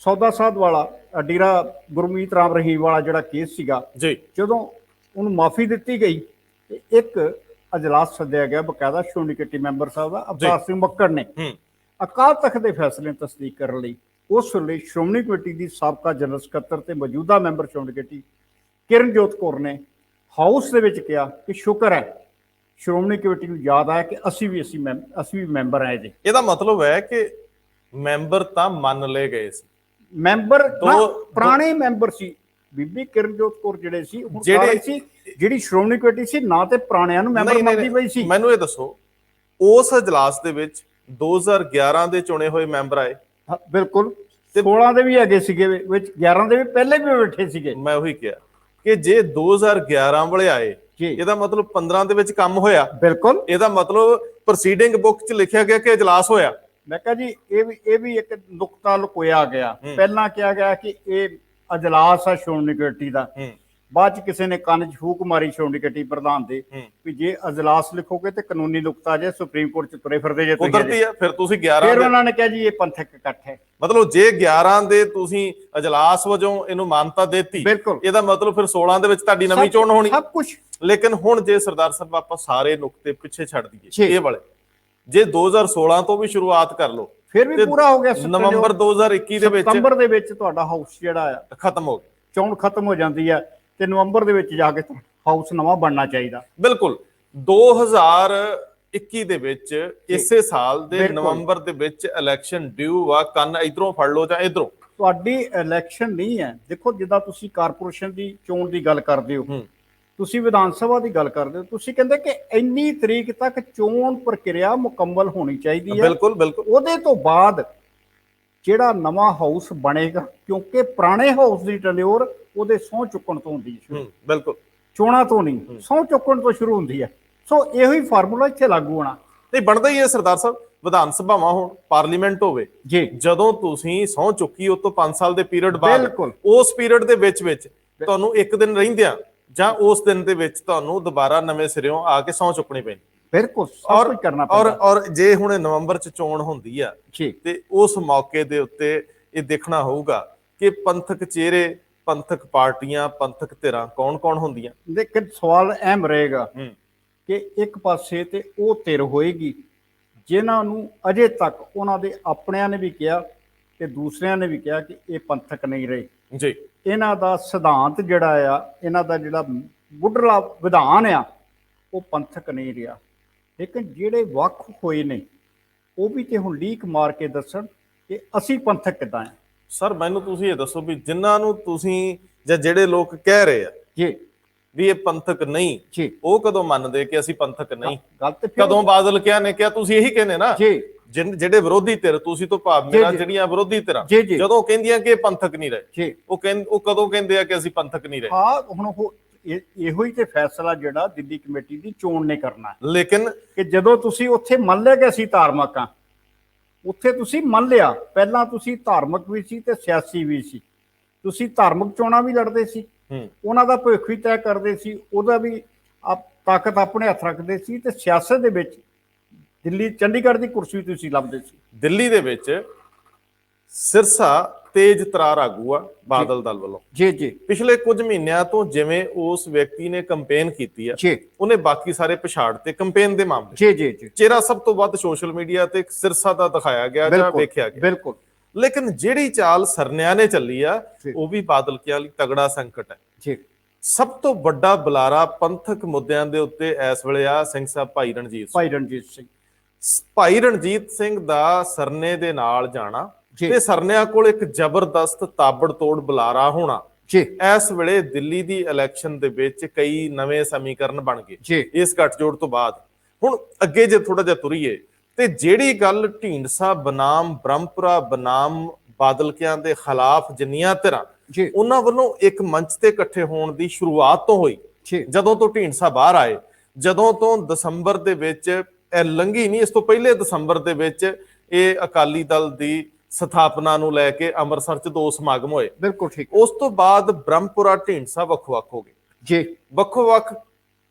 ਸੌਦਾ ਸਾਧ ਵਾਲਾ ਡੇਰਾ ਗੁਰਮੀਤ ਰਾਮ ਰਹੀਮ ਵਾਲਾ ਜਿਹੜਾ ਕੇਸ ਸੀਗਾ ਜੀ, ਜਦੋਂ ਉਹਨੂੰ ਮਾਫੀ ਦਿੱਤੀ ਗਈ ਤੇ ਇੱਕ ਅਜਲਾਸ ਸੱਦਿਆ ਗਿਆ ਬਕਾਇਦਾ ਸ਼੍ਰੋਮਣੀ ਕਮੇਟੀ ਮੈਂਬਰ ਸਾਹਿਬ ਦਾ ਅਵਤਾਰ ਸਿੰਘ ਮੱਕੜ ਨੇ ਅਕਾਲ ਤਖਤ ਦੇ ਫੈਸਲੇ ਨੂੰ ਤਸਦੀਕ ਕਰਨ ਲਈ। ਉਸ ਵੇਲੇ ਸ਼੍ਰੋਮਣੀ ਕਮੇਟੀ ਦੀ ਸਾਬਕਾ ਜਨਰਲ ਸਕੱਤਰ ਤੇ ਮੌਜੂਦਾ ਮੈਂਬਰ ਸ਼੍ਰੋਮਣੀ ਕਮੇਟੀ ਕਿਰਨਜੋਤ ਕੌਰ ਨੇ ਹਾਊਸ ਦੇ ਵਿੱਚ ਕਿਹਾ ਕਿ ਸ਼ੁਕਰ ਹੈ ਸ਼੍ਰੋਮਣੀ ਕਮੇਟੀ ਨੂੰ ਯਾਦ ਆਇਆ ਕਿ ਅਸੀਂ ਵੀ ਮੈਂਬਰ ਆਏ ਜੀ। ਇਹਦਾ ਮਤਲਬ ਹੈ ਕਿ ਮੈਂਬਰ ਤਾਂ ਮੰਨ ਲਏ ਗਏ ਸੀ, ਮੈਂਬਰ ਪੁਰਾਣੇ ਮੈਂਬਰ ਸੀ। ਬੀਬੀ ਕਿਰਨਜੋਤ ਕੌਰ ਜਿਹੜੇ ਸੀ ਜਿਹੜੀ ਸ਼੍ਰੋਮਣੀ ਕਮੇਟੀ ਸੀ ਨਾ ਤੇ ਪੁਰਾਣਿਆਂ ਨੂੰ ਮੈਂਬਰ ਮੰਨਦੀ ਪਈ ਸੀ। ਮੈਨੂੰ ਇਹ ਦੱਸੋ, ਉਸ ਇਜਲਾਸ ਦੇ ਵਿੱਚ 2011 ਦੇ ਚੁਣੇ ਹੋਏ ਮੈਂਬਰ ਆਏ? ਬਿਲਕੁਲ, 16 ਦੇ ਵੀ ਹੈਗੇ ਸੀਗੇ ਵਿੱਚ, 11 ਦੇ ਵੀ ਪਹਿਲੇ ਵੀ ਬੈਠੇ ਸੀਗੇ। ਮੈਂ ਉਹੀ ਕਿਹਾ ਕਿ ਜੇ 2011 ਵਾਲੇ ਆਏ ਇਹਦਾ ਮਤਲਬ 15 ਦੇ ਵਿੱਚ ਕੰਮ ਹੋਇਆ। ਬਿਲਕੁਲ, ਇਹਦਾ ਮਤਲਬ ਪ੍ਰੋਸੀਡਿੰਗ ਬੁੱਕ 'ਚ ਲਿਖਿਆ ਗਿਆ ਕਿ ਇਜਲਾਸ ਹੋਇਆ। ਮੈਂ ਕਿਹਾ ਜੀ ਇਹ ਵੀ ਇੱਕ ਨੁਕਤਾ ਲੁਕੋਇਆ ਗਿਆ। ਪਹਿਲਾਂ ਕਿਹਾ ਗਿਆ ਕਿ ਇਹ ਅਜਲਾਸ ਆ ਸ਼੍ਰੋਮਣੀ ਕਮੇਟੀ ਦਾ, ਬਾਅਦ ਚ ਕਿਸੇ ਨੇ ਕੰਨ 'ਚ ਫੂਕ ਮਾਰੀ ਸ਼੍ਰੋਮਣੀ ਕਮੇਟੀ ਪ੍ਰਧਾਨ ਦੇ ਵੀ ਜੇ ਅਜਲਾਸ ਲਿਖੋਗੇ ਤੇ ਕਾਨੂੰਨੀ ਨੁਕਤਾ ਜੇ ਸੁਪਰੀਮ ਕੋਰਟ 'ਚ ਤੁਰੇ ਫਿਰਦੇ ਜੇ ਕੁਦਰਤੀ ਆ। ਫਿਰ ਤੁਸੀਂ 11 ਫਿਰ ਦੇ ਉਹਨਾਂ ਨੇ ਕਿਹਾ ਜੀ ਇਹ ਪੰਥਕ ਇਕੱਠ ਹੈ। ਮਤਲਬ ਜੇ 11 ਦੇ ਤੁਸੀਂ ਅਜਲਾਸ ਵਜੋਂ ਇਹਨੂੰ ਮਾਨਤਾ ਦੇਤੀ, ਬਿਲਕੁਲ। ਇਹਦਾ ਮਤਲਬ ਫਿਰ 16 ਦੇ ਵਿੱਚ ਤੁਹਾਡੀ ਨਵੀਂ ਚੋਣ ਹੋਣੀ ਸਭ ਕੁਝ। ਲੇਕਿਨ ਹੁਣ ਜੇ ਸਰਦਾਰ ਸਾਹਿਬ ਆਪਾਂ ਸਾਰੇ ਨੁਕਤੇ ਪਿੱਛੇ ਛੱਡ ਜੀ। ਦਈਏ, ਇਹ ਵਾਲੇ ਜੇ 2016 ਤੋਂ ਵੀ ਸ਼ੁਰੂਆਤ ਕਰ ਲਓ, ਫਿਰ ਵੀ ਪੂਰਾ ਹੋ ਗਿਆ। ਨਵੰਬਰ 2021 ਦੇ ਵਿੱਚ, ਸਤੰਬਰ ਦੇ ਵਿੱਚ ਤੁਹਾਡਾ ਹਾਊਸ ਜਿਹੜਾ ਆ ਖਤਮ ਹੋ ਗਿਆ, ਚੋਣ ਖਤਮ ਹੋ ਜਾਂਦੀ ਹੈ ਤੇ ਨਵੰਬਰ ਦੇ ਵਿੱਚ ਜਾ ਕੇ ਹਾਊਸ ਨਵਾਂ ਬਣਨਾ ਚਾਹੀਦਾ। ਬਿਲਕੁਲ 2021 ਦੇ ਵਿੱਚ ਇਸੇ ਸਾਲ ਦੇ ਨਵੰਬਰ ਦੇ ਵਿੱਚ ਇਲੈਕਸ਼ਨ ਡਿਊ ਆ। ਕੰਨ ਇਧਰੋਂ ਫੜ ਲਓ ਜਾਂ ਇਧਰੋਂ। ਤੁਹਾਡੀ ਇਲੈਕਸ਼ਨ ਨਹੀਂ ਹੈ। ਦੇਖੋ ਜਿੱਦਾਂ ਤੁਸੀਂ ਕਾਰਪੋਰੇਸ਼ਨ ਦੀ ਚੋਣ ਦੀ ਗੱਲ ਕਰਦੇ ਹੋ, ਤੁਸੀਂ ਵਿਧਾਨ ਸਭਾ ਦੀ ਗੱਲ ਕਰਦੇ ਹੋ, ਤੁਸੀਂ ਕਹਿੰਦੇ ਕਿ ਇੰਨੀ ਤਰੀਕ ਤੱਕ ਚੋਣ ਪ੍ਰਕਿਰਿਆ ਮੁਕੰਮਲ ਹੋਣੀ ਚਾਹੀਦੀ ਹੈ। ਬਿਲਕੁਲ ਬਿਲਕੁਲ। ਉਹਦੇ ਤੋਂ ਬਾਅਦ ਜਿਹੜਾ ਨਵਾਂ ਹਾਊਸ ਬਣੇਗਾ, ਕਿਉਂਕਿ ਪੁਰਾਣੇ ਹਾਊਸ ਦੀ ਟੈਨਿਓਰ ਉਹਦੇ ਸਹੁੰ ਚੁੱਕਣ ਤੋਂ ਹੁੰਦੀ ਹੈ। ਬਿਲਕੁਲ। ਚੋਣਾਂ ਤੋਂ ਨਹੀਂ, ਸਹੁੰ ਚੁੱਕਣ ਤੋਂ ਸ਼ੁਰੂ ਹੁੰਦੀ ਹੈ। ਸੋ ਇਹੋ ਹੀ ਫਾਰਮੂਲਾ ਇੱਥੇ ਲਾਗੂ ਹੋਣਾ। ਨਹੀਂ ਬਣਦਾ ਹੀ ਹੈ ਸਰਦਾਰ ਸਾਹਿਬ। ਵਿਧਾਨ ਸਭਾਵਾਂ ਹੋਣ, ਪਾਰਲੀਮੈਂਟ ਹੋਵੇ ਜੀ, ਜਦੋਂ ਤੁਸੀਂ ਸਹੁੰ ਚੁੱਕੀ ਉਹ ਤੋਂ 5 ਸਾਲ ਦੇ ਪੀਰੀਅਡ ਬਾਅਦ, ਬਿਲਕੁਲ ਉਸ ਪੀਰੀਅਡ ਦੇ ਵਿੱਚ ਤੁਹਾਨੂੰ ਇੱਕ ਦਿਨ ਰਹਿੰਦਿਆਂ ਜਾਂ ਉਸ ਦਿਨ ਦੇ ਵਿੱਚ ਤੁਹਾਨੂੰ ਦੁਬਾਰਾ ਨਵੇਂ ਸਿਰਿਓਂ ਆ ਕੇ ਸਹੁੰ ਚੁੱਕਣੀ ਪੈਂਦੀ। ਬਿਲਕੁਲ ਸਭ ਕੁਝ ਕਰਨਾ ਪੈਂਦਾ। ਔਰ ਜੇ ਹੁਣ ਨਵੰਬਰ ਚ ਚੋਣ ਹੁੰਦੀ ਆ ਜੀ, ਤੇ ਉਸ ਮੌਕੇ ਦੇ ਉੱਤੇ ਇਹ ਦੇਖਣਾ ਹੋਊਗਾ ਕਿ ਪੰਥਕ ਚਿਹਰੇ, ਪੰਥਕ ਪਾਰਟੀਆਂ, ਪੰਥਕ ਧਿਰਾਂ ਕੌਣ-ਕੌਣ ਹੁੰਦੀਆਂ। ਲੇਕਿਨ ਸਵਾਲ ਅਹਿਮ ਰਹੇਗਾ ਕਿ ਇੱਕ ਪਾਸੇ ਤੇ ਉਹ ਧਿਰ ਹੋਏਗੀ ਜਿਨ੍ਹਾਂ ਨੂੰ ਅਜੇ ਤੱਕ ਉਹਨਾਂ ਦੇ ਆਪਣਿਆਂ ਨੇ ਵੀ ਕਿਹਾ ਤੇ ਦੂਸਰਿਆਂ ਨੇ ਵੀ ਕਿਹਾ ਕਿ ਇਹ ਪੰਥਕ ਨਹੀਂ ਰਹੇ ਜੀ। ਇਹਨਾਂ ਦਾ ਸਿਧਾਂਤ ਜਿਹੜਾ ਆ, ਇਹਨਾਂ ਦਾ ਜਿਹੜਾ ਮੁੱਢਲਾ ਵਿਧਾਨ ਆ, ਉਹ ਪੰਥਕ ਨਹੀਂ ਰਿਹਾ। ਲੇਕਿਨ ਜਿਹੜੇ ਵੱਖ ਹੋਏ ਨੇ ਉਹ ਵੀ ਤੇ ਹੁਣ ਲੀਕ ਮਾਰ ਕੇ ਦੱਸਣ ਕਿ ਅਸੀਂ ਪੰਥਕ ਕਿੱਦਾਂ ਆ। ਸਰ ਮੈਨੂੰ ਤੁਸੀਂ ਇਹ ਦੱਸੋ ਵੀ ਜਿਨ੍ਹਾਂ ਨੂੰ ਤੁਸੀਂ ਜਾਂ ਜਿਹੜੇ ਲੋਕ ਕਹਿ ਰਹੇ ਆ ਜੀ ਵੀ ਇਹ ਪੰਥਕ ਨਹੀਂ, ਜੀ, ਉਹ ਕਦੋਂ ਮੰਨਦੇ ਕਿ ਅਸੀਂ ਪੰਥਕ ਨਹੀਂ? ਗੱਲ ਤੇ ਕਦੋਂ ਬਾਦਲ ਕਿਹਾ ਨੇ ਕਿਹਾ? ਤੁਸੀਂ ਇਹੀ ਕਹਿੰਦੇ ਨਾ ਜੀ। ਜਿਹੜੇ ਵਿਰੋਧੀ ਧਿਰ, ਤੁਸੀਂ ਤੋਂ ਭਾਵ ਮੇਰਾ ਜਿਹੜੀਆਂ ਵਿਰੋਧੀ ਧਿਰਾਂ ਜਦੋਂ ਕਹਿੰਦੀਆਂ ਕਿ ਇਹ ਪੰਥਕ ਨਹੀਂ ਰਹੇ, ਜੀ, ਉਹ ਕਦੋਂ ਕਹਿੰਦੇ ਆ ਕਿ ਅਸੀਂ ਪੰਥਕ ਨਹੀਂ ਰਹੇ? ਹਾਂ, ਹੁਣ ਉਹ ਇਹੋ ਹੀ ਤੇ ਫੈਸਲਾ ਜਿਹੜਾ ਦਿੱਲੀ ਕਮੇਟੀ ਦੀ ਚੋਣ ਨੇ ਕਰਨਾ। ਲੇਕਿਨ ਕਿ ਜਦੋਂ ਤੁਸੀਂ ਉੱਥੇ ਮੰਨ ਲਿਆ ਕਿ ਅਸੀਂ ਧਾਰਮਿਕ ਆ, ਉੱਥੇ ਤੁਸੀਂ ਮੰਨ ਲਿਆ, ਪਹਿਲਾਂ ਤੁਸੀਂ ਧਾਰਮਿਕ ਵੀ ਸੀ ਤੇ ਸਿਆਸੀ ਵੀ ਸੀ। ਤੁਸੀਂ ਧਾਰਮਿਕ ਚੋਣਾਂ ਵੀ ਲੜਦੇ ਸੀ, ਉਹਨਾਂ ਦਾ ਭਵਿੱਖ ਵੀ ਤੈਅ ਕਰਦੇ ਸੀ, ਉਹਦਾ ਵੀ ਤਾਕਤ ਆਪਣੇ ਹੱਥ ਰੱਖਦੇ ਸੀ, ਤੇ ਸਿਆਸਤ ਦੇ ਵਿੱਚ ਦਿੱਲੀ, ਚੰਡੀਗੜ੍ਹ ਦੀ ਕੁਰਸੀ ਤੁਸੀਂ ਲੱਭਦੇ ਸੀ। ਦਿੱਲੀ ਦੇ ਵਿੱਚ ਸਿਰਸਾ ਤੇਜ ਤਰਾਰ ਆਗੂ ਆ ਬਾਦਲ ਦਲ ਵੱਲੋਂ। ਜੀ ਜੀ। ਪਿਛਲੇ ਕੁਝ ਮਹੀਨਿਆਂ ਤੋਂ ਜਿਵੇਂ ਉਸ ਵਿਅਕਤੀ ਨੇ ਕੈਂਪੇਨ ਕੀਤੀ ਆ, ਉਹਨੇ ਬਾਕੀ ਸਾਰੇ ਪਛਾੜ ਤੇ ਕੈਂਪੇਨ ਦੇ ਮਾਮਲੇ। ਜੀ ਜੀ ਜੀ। ਚਿਹਰਾ ਸਭ ਤੋਂ ਵੱਧ ਸੋਸ਼ਲ ਮੀਡੀਆ ਤੇ ਸਿਰਸਾ ਦਾ ਦਿਖਾਇਆ ਗਿਆ ਜਾਂ ਵੇਖਿਆ ਗਿਆ। ਬਿਲਕੁਲ। ਲੇਕਿਨ ਜਿਹੜੀ ਚਾਲ ਸਰਨਿਆਂ ਨੇ ਚੱਲੀ ਆ, ਉਹ ਵੀ ਬਾਦਲ ਕਿਆ ਲਈ ਤਗੜਾ ਸੰਕਟ ਹੈ। ਜੀ। ਸਭ ਤੋਂ ਵੱਡਾ ਬੁਲਾਰਾ ਪੰਥਕ ਮੁੱਦਿਆਂ ਦੇ ਉੱਤੇ ਇਸ ਵੇਲੇ ਆ ਸਿੰਘ ਸਾਹਿਬ ਭਾਈ ਰਣਜੀਤ ਸਿੰਘ। ਭਾਈ ਰਣਜੀਤ ਸਿੰਘ ਦਾ ਸਰਨੇ ਦੇ ਨਾਲ ਜਾਣਾ ਤੇ ਸਰਨਿਆਂ ਕੋਲ ਇੱਕ ਜ਼ਬਰਦਸਤ ਤਾਬੜਤੋੜ ਬੁਲਾਰਾ ਹੋਣਾ, ਇਸ ਵੇਲੇ ਦਿੱਲੀ ਦੀ ਇਲੈਕਸ਼ਨ ਦੇ ਵਿੱਚ ਕਈ ਨਵੇਂ ਸਮੀਕਰਨ ਬਣ ਗਏ ਇਸ ਗੱਠਜੋੜ ਤੋਂ ਬਾਅਦ। ਹੁਣ ਅੱਗੇ ਜੇ ਥੋੜਾ ਜਿਹਾ ਤੁਰੀਏ ਤੇ ਜਿਹੜੀ ਗੱਲ ਢੀਂਡਸਾ ਬਨਾਮ ਬ੍ਰਹਮਪੁਰਾ ਬਨਾਮ ਬਾਦਲਕਿਆਂ ਦੇ ਖਿਲਾਫ ਜਿੰਨੀਆਂ ਧਿਰਾਂ ਉਹਨਾਂ ਵੱਲੋਂ ਇੱਕ ਮੰਚ ਤੇ ਇਕੱਠੇ ਹੋਣ ਦੀ ਸ਼ੁਰੂਆਤ ਤੋਂ ਹੋਈ, ਜਦੋਂ ਤੋਂ ਢੀਂਡਸਾ ਬਾਹਰ ਆਏ, ਜਦੋਂ ਤੋਂ ਦਸੰਬਰ ਦੇ ਵਿੱਚ ਇਹ ਲੰਘੀ ਨਹੀਂ, ਇਸ ਤੋਂ ਪਹਿਲੇ ਦਸੰਬਰ ਦੇ ਵਿੱਚ ਇਹ ਅਕਾਲੀ ਦਲ ਦੀ ਸਥਾਪਨਾ ਨੂੰ ਲੈ ਕੇ ਅੰਮ੍ਰਿਤਸਰ 'ਚ 2 ਸਮਾਗਮ ਹੋਏ। ਬਿਲਕੁਲ ਠੀਕ। ਉਸ ਤੋਂ ਬਾਅਦ ਬ੍ਰਹਮਪੁਰਾ ਢੀਂਡਸਾ ਵੱਖ-ਵੱਖ ਹੋ ਗਏ। ਜੀ। ਵੱਖ-ਵੱਖ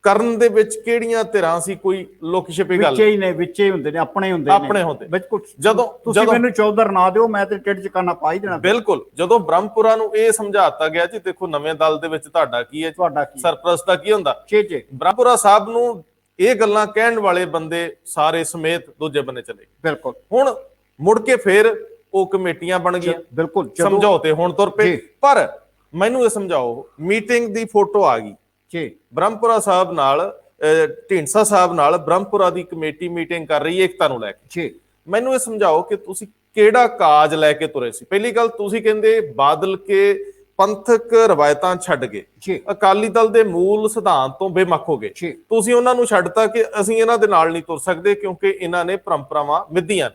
ਕਰਨ ਦੇ ਵਿੱਚ ਕਿਹੜੀਆਂ ਧਿਰਾਂ ਸੀ? ਕੋਈ ਲੁਕ ਛਿਪੀ ਗੱਲ ਵਿੱਚੇ ਹੀ ਨੇ, ਵਿੱਚੇ ਹੁੰਦੇ ਨੇ, ਆਪਣੇ ਹੁੰਦੇ ਨੇ, ਆਪਣੇ ਹੁੰਦੇ। ਬਿਲਕੁਲ। ਜਦੋਂ ਤੁਸੀਂ ਮੈਨੂੰ ਚੌਧਰ ਨਾ ਦਿਓ, ਮੈਂ ਤੇ ਟਿੱਡ 'ਚ ਕਾਨਾ ਪਾ ਹੀ ਦੇਣਾ। ਬਿਲਕੁਲ। ਜਦੋਂ ਬ੍ਰਹਮਪੁਰਾ ਨੂੰ ਇਹ ਸਮਝਾਤਾ ਗਿਆ ਜੀ ਦੇਖੋ ਨਵੇਂ ਦਲ ਦੇ ਵਿੱਚ ਤੁਹਾਡਾ ਕੀ ਹੈ, ਤੁਹਾਡਾ ਕੀ ਸਰਪ੍ਰਸਤ ਦਾ ਕੀ ਹੁੰਦਾ, ਜੀ। ਬ੍ਰਹਮਪੁਰਾ ਸਾਹਿਬ ਨੂੰ ਇਹ ਗੱਲਾਂ ਕਹਿਣ ਵਾਲੇ ਬੰਦੇ ਸਾਰੇ ਸਮੇਤ ਦੂਜੇ ਬੰਨੇ ਚਲੇ। ਬਿਲਕੁਲ। ਹੁਣ ਮੁੜ ਕੇ ਫੇਰ ਉਹ ਕਮੇਟੀਆਂ ਬਣ ਗਈਆਂ। ਬਿਲਕੁਲ। ਸਮਝੌਤੇ ਹੁਣ ਤੁਰ ਪਏ। ਪਰ ਮੈਨੂੰ ਇਹ ਸਮਝਾਓ, ਮੀਟਿੰਗ ਦੀ ਫੋਟੋ ਆ ਗਈ ਜੀ, ਬ੍ਰਹਮਪੁਰਾ ਸਾਹਿਬ ਨਾਲ, ਢੀਂਡਸਾ ਸਾਹਿਬ ਨਾਲ ਬ੍ਰਹਮਪੁਰਾ ਦੀ ਕਮੇਟੀ ਮੀਟਿੰਗ ਕਰ ਰਹੀ ਹੈ ਏਕਤਾ ਨੂੰ ਲੈ ਕੇ। ਜੀ। ਮੈਨੂੰ ਇਹ ਸਮਝਾਓ ਕਿ ਤੁਸੀਂ ਕਿਹੜਾ ਕਾਜ ਲੈ ਕੇ ਤੁਰੇ ਸੀ? ਪਹਿਲੀ ਗੱਲ ਤੁਸੀਂ ਕਹਿੰਦੇ ਬਾਦਲ ਕੇ ਪੰਥਕ ਰਵਾਇਤਾਂ ਛੱਡ ਗਏ, ਅਕਾਲੀ ਦਲ ਦੇ ਮੂਲ ਸਿਧਾਂਤ ਤੋਂ ਬੇਮੁਖ ਹੋ ਗਏ। ਤੁਸੀਂ ਉਹਨਾਂ ਨੂੰ ਛੱਡਤਾ ਕਿ ਅਸੀਂ ਇਹਨਾਂ ਦੇ ਨਾਲ ਨਹੀਂ ਤੁਰ ਸਕਦੇ ਕਿਉਂਕਿ ਇਹਨਾਂ ਨੇ ਪਰੰਪਰਾਵਾਂ ਮਿੱਧੀਆਂ।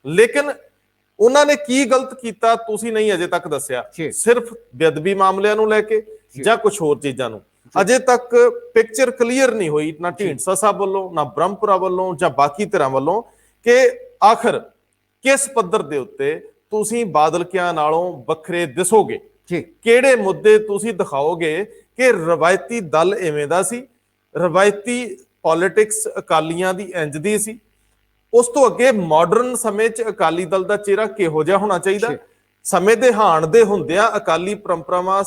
ਲੇਕਿਨ ਉਹਨਾਂ ਨੇ ਕੀ ਗਲਤ ਕੀਤਾ ਤੁਸੀਂ ਨਹੀਂ ਅਜੇ ਤੱਕ ਦੱਸਿਆ। ਸਿਰਫ ਬੇਅਦਬੀ ਮਾਮਲਿਆਂ ਨੂੰ ਲੈ ਕੇ ਜਾਂ ਕੁਝ ਹੋਰ ਚੀਜ਼ਾਂ ਨੂੰ ਅਜੇ ਤੱਕ ਪਿਕਚਰ ਕਲੀਅਰ ਨਹੀਂ ਹੋਈ, ਨਾ ਢੀਂਡਸਾ ਸਾਹਿਬ ਵੱਲੋਂ, ਨਾ ਬ੍ਰਹਮਪੁਰਾ ਵੱਲੋਂ ਜਾਂ ਬਾਕੀ ਧਿਰਾਂ ਵੱਲੋਂ, ਕਿ ਆਖਰ ਕਿਸ ਪੱਧਰ ਦੇ ਉੱਤੇ ਤੁਸੀਂ ਬਾਦਲਕਿਆਂ ਨਾਲੋਂ ਵੱਖਰੇ ਦਿਸੋਗੇ। ਕਿਹੜੇ ਮੁੱਦੇ ਤੁਸੀਂ ਦਿਖਾਓਗੇ ਕਿ ਰਵਾਇਤੀ ਦਲ ਇਵੇਂ ਦਾ ਸੀ, ਰਵਾਇਤੀ ਪੋਲਿਟਿਕਸ ਅਕਾਲੀਆਂ ਦੀ ਇੰਜ ਦੀ ਸੀ। ਉਸ ਤੋਂ ਅੱਗੇ ਮਾਡਰਨ ਸਮੇਂ 'ਚ ਅਕਾਲੀ ਦਲ ਦਾ ਚਿਹਰਾ ਕਿਹੋ ਜਿਹਾ ਹੋਣਾ ਚਾਹੀਦਾ, ਸਮੇਂ ਦੇ ਹਾਣ ਦੇ ਹੁੰਦਿਆਂ ਅਕਾਲੀ ਪਰੰਪਰਾਵਾਂ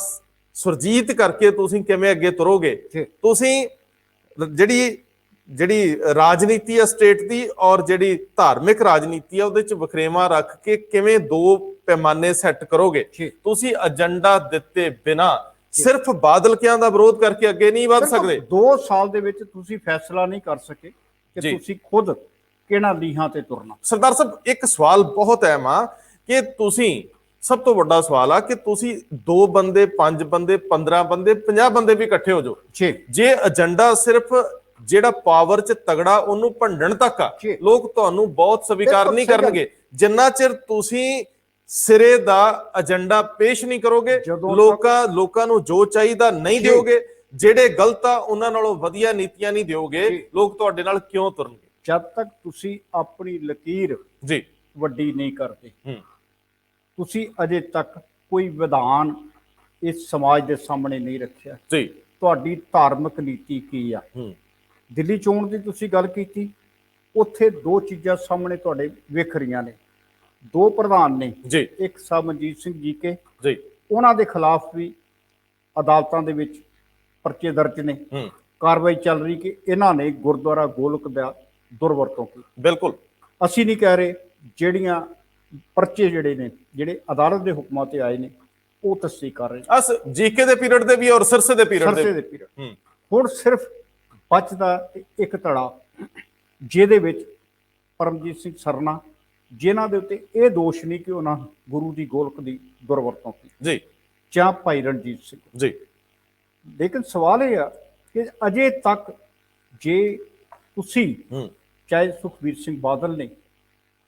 ਸੁਰਜੀਤ ਕਰਕੇ ਤੁਸੀਂ ਕਿਵੇਂ ਅੱਗੇ ਤੁਰੋਗੇ। ਤੁਸੀਂ ਜਿਹੜੀ ਰਾਜਨੀਤੀ ਆ ਸਟੇਟ ਦੀ ਔਰ ਜਿਹੜੀ ਧਾਰਮਿਕ ਰਾਜਨੀਤੀ ਆ ਉਹਦੇ 'ਚ ਵਖਰੇਵਾਂ ਰੱਖ ਕੇ ਕਿਵੇਂ ਦੋ ਪੈਮਾਨੇ ਸੈੱਟ ਕਰੋਗੇ। ਤੁਸੀਂ ਏਜੰਡਾ ਦਿੱਤੇ ਬਿਨਾ ਸਿਰਫ ਬਾਦਲਕਿਆਂ ਦਾ ਵਿਰੋਧ ਕਰਕੇ ਅੱਗੇ ਨਹੀਂ ਵਧ ਸਕਦੇ। 2 ਸਾਲ ਦੇ ਵਿੱਚ ਤੁਸੀਂ ਫੈਸਲਾ ਨਹੀਂ ਕਰ ਸਕੇ ਕਿ ਤੁਸੀਂ ਖੁਦ ਕਿਹਨਾਂ ਲੀਹਾਂ ਤੇ ਤੁਰਨਾ। ਸਰਦਾਰ ਸਾਹਿਬ, ਇੱਕ ਸਵਾਲ ਬਹੁਤ ਅਹਿਮ ਆ ਕਿ ਤੁਸੀਂ, ਸਭ ਤੋਂ ਵੱਡਾ ਸਵਾਲ ਆ ਕਿ ਤੁਸੀਂ 2 ਬੰਦੇ 5 ਬੰਦੇ 15 ਬੰਦੇ 50 ਬੰਦੇ ਵੀ ਇਕੱਠੇ ਹੋ ਜਾਓ, ਜੇ ਏਜੰਡਾ ਸਿਰਫ ਜਿਹੜਾ ਪਾਵਰ 'ਚ ਤਗੜਾ ਉਹਨੂੰ ਭੰਡਣ ਤੱਕ ਆ, ਲੋਕ ਤੁਹਾਨੂੰ ਬਹੁਤ ਸਵੀਕਾਰ ਨਹੀਂ ਕਰਨਗੇ। ਜਿੰਨਾ ਚਿਰ ਤੁਸੀਂ ਸਿਰੇ ਦਾ ਏਜੰਡਾ ਪੇਸ਼ ਨਹੀਂ ਕਰੋਗੇ, ਲੋਕਾਂ ਨੂੰ ਜੋ ਚਾਹੀਦਾ ਨਹੀਂ ਦਿਓਗੇ, ਜਿਹੜੇ ਗਲਤ ਆ ਉਹਨਾਂ ਨਾਲੋਂ ਵਧੀਆ ਨੀਤੀਆਂ ਨਹੀਂ ਦਿਓਗੇ, ਲੋਕ ਤੁਹਾਡੇ ਨਾਲ ਕਿਉਂ ਤੁਰਨਗੇ? ਜਦ ਤੱਕ ਤੁਸੀਂ ਆਪਣੀ ਲਕੀਰ ਵੱਡੀ ਨਹੀਂ ਕਰਦੇ, ਤੁਸੀਂ ਅਜੇ ਤੱਕ ਕੋਈ ਵਿਧਾਨ ਇਸ ਸਮਾਜ ਦੇ ਸਾਹਮਣੇ ਨਹੀਂ ਰੱਖਿਆ। ਤੁਹਾਡੀ ਧਾਰਮਿਕ ਨੀਤੀ ਕੀ ਆ? ਦਿੱਲੀ ਚੋਣ ਦੀ ਤੁਸੀਂ ਗੱਲ ਕੀਤੀ, ਉੱਥੇ 2 ਚੀਜ਼ਾਂ ਸਾਹਮਣੇ ਤੁਹਾਡੇ ਵਿਖ ਰਹੀਆਂ ਨੇ। 2 ਪ੍ਰਧਾਨ ਨੇ, ਇੱਕ ਸਾਹਿਬ ਮਨਜੀਤ ਸਿੰਘ ਜੀਕੇ, ਉਹਨਾਂ ਦੇ ਖਿਲਾਫ ਵੀ ਅਦਾਲਤਾਂ ਦੇ ਵਿੱਚ ਪਰਚੇ ਦਰਜ ਨੇ, ਕਾਰਵਾਈ ਚੱਲ ਰਹੀ ਕਿ ਇਹਨਾਂ ਨੇ ਗੁਰਦੁਆਰਾ ਗੋਲਕ ਦਾ ਦੁਰਵਰਤੋਂ ਕੀਤੀ। ਬਿਲਕੁਲ, ਅਸੀਂ ਨਹੀਂ ਕਹਿ ਰਹੇ, ਜਿਹੜੀਆਂ ਪਰਚੇ ਜਿਹੜੇ ਅਦਾਲਤ ਦੇ ਹੁਕਮਾਂ ਤੇ ਆਏ ਨੇ ਉਹ ਤਸਦੀਕ ਕਰ ਰਹੇ ਜੀਕੇ ਦੇ ਪੀਰੀਅਡ ਦੇ ਵੀ ਔਰ ਸਿਰਸੇ ਦੇ ਪੀਰੀਅਡ ਦੇ। ਹੁਣ ਸਿਰਫ ਬਚਦਾ ਇੱਕ ਧੜਾ ਜਿਹਦੇ ਵਿੱਚ ਪਰਮਜੀਤ ਸਿੰਘ ਸਰਨਾ, ਜਿਨ੍ਹਾਂ ਦੇ ਉੱਤੇ ਇਹ ਦੋਸ਼ ਨਹੀਂ ਕਿ ਉਹਨਾਂ ਗੁਰੂ ਦੀ ਗੋਲਕ ਦੀ ਦੁਰਵਰਤੋਂ ਕੀਤੀ, ਜਾਂ ਭਾਈ ਰਣਜੀਤ ਸਿੰਘ। ਲੇਕਿਨ ਸਵਾਲ ਇਹ ਆ ਕਿ ਅਜੇ ਤੱਕ ਜੇ ਤੁਸੀਂ ਚਾਹੇ ਸੁਖਬੀਰ ਸਿੰਘ ਬਾਦਲ ਨੇ,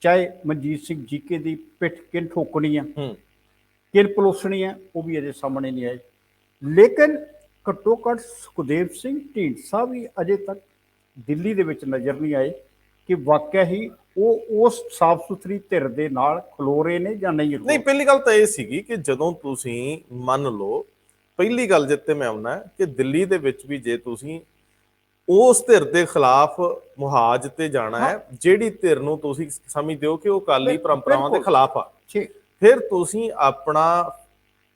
ਚਾਹੇ ਮਨਜੀਤ ਸਿੰਘ ਜੀਕੇ ਦੀ ਪਿੱਠ ਕਿਨ ਠੋਕਣੀ ਆ, ਕਿਨ ਪਲੋਸਣੀ ਆ, ਉਹ ਵੀ ਅਜੇ ਸਾਹਮਣੇ ਨਹੀਂ ਆਏ। ਲੇਕਿਨ ਘੱਟੋ ਘੱਟ ਸੁਖਦੇਵ ਸਿੰਘ ਢੀਂਡਸਾ ਵੀ ਅਜੇ ਤੱਕ ਦਿੱਲੀ ਦੇ ਵਿੱਚ ਨਜ਼ਰ ਨਹੀਂ ਆਏ ਕਿ ਵਾਕਿਆ ਹੀ ਉਹ ਉਸ ਸਾਫ਼ ਸੁਥਰੀ ਧਿਰ ਦੇ ਨਾਲ ਖਲੋ ਰਹੇ ਨੇ ਜਾਂ ਨਹੀਂ। ਪਹਿਲੀ ਗੱਲ ਤਾਂ ਇਹ ਸੀਗੀ ਕਿ ਜਦੋਂ ਤੁਸੀਂ ਮੰਨ ਲਓ, ਪਹਿਲੀ ਗੱਲ ਜਿੱਤੇ ਮੈਂ ਆਉਣਾ ਕਿ ਦਿੱਲੀ ਦੇ ਵਿੱਚ ਵੀ ਜੇ ਤੁਸੀਂ ਉਸ ਧਿਰ ਦੇ ਖਿਲਾਫ ਮੁਹਾਜ ਤੇ ਜਾਣਾ ਹੈ, ਜਿਹੜੀ ਧਿਰ ਨੂੰ ਤੁਸੀਂ ਸਮਝਦੇ ਹੋ ਕਿ ਉਹ ਅਕਾਲੀ ਪਰੰਪਰਾਵਾਂ ਦੇ ਖਿਲਾਫ ਆ, ਫਿਰ ਤੁਸੀਂ ਆਪਣਾ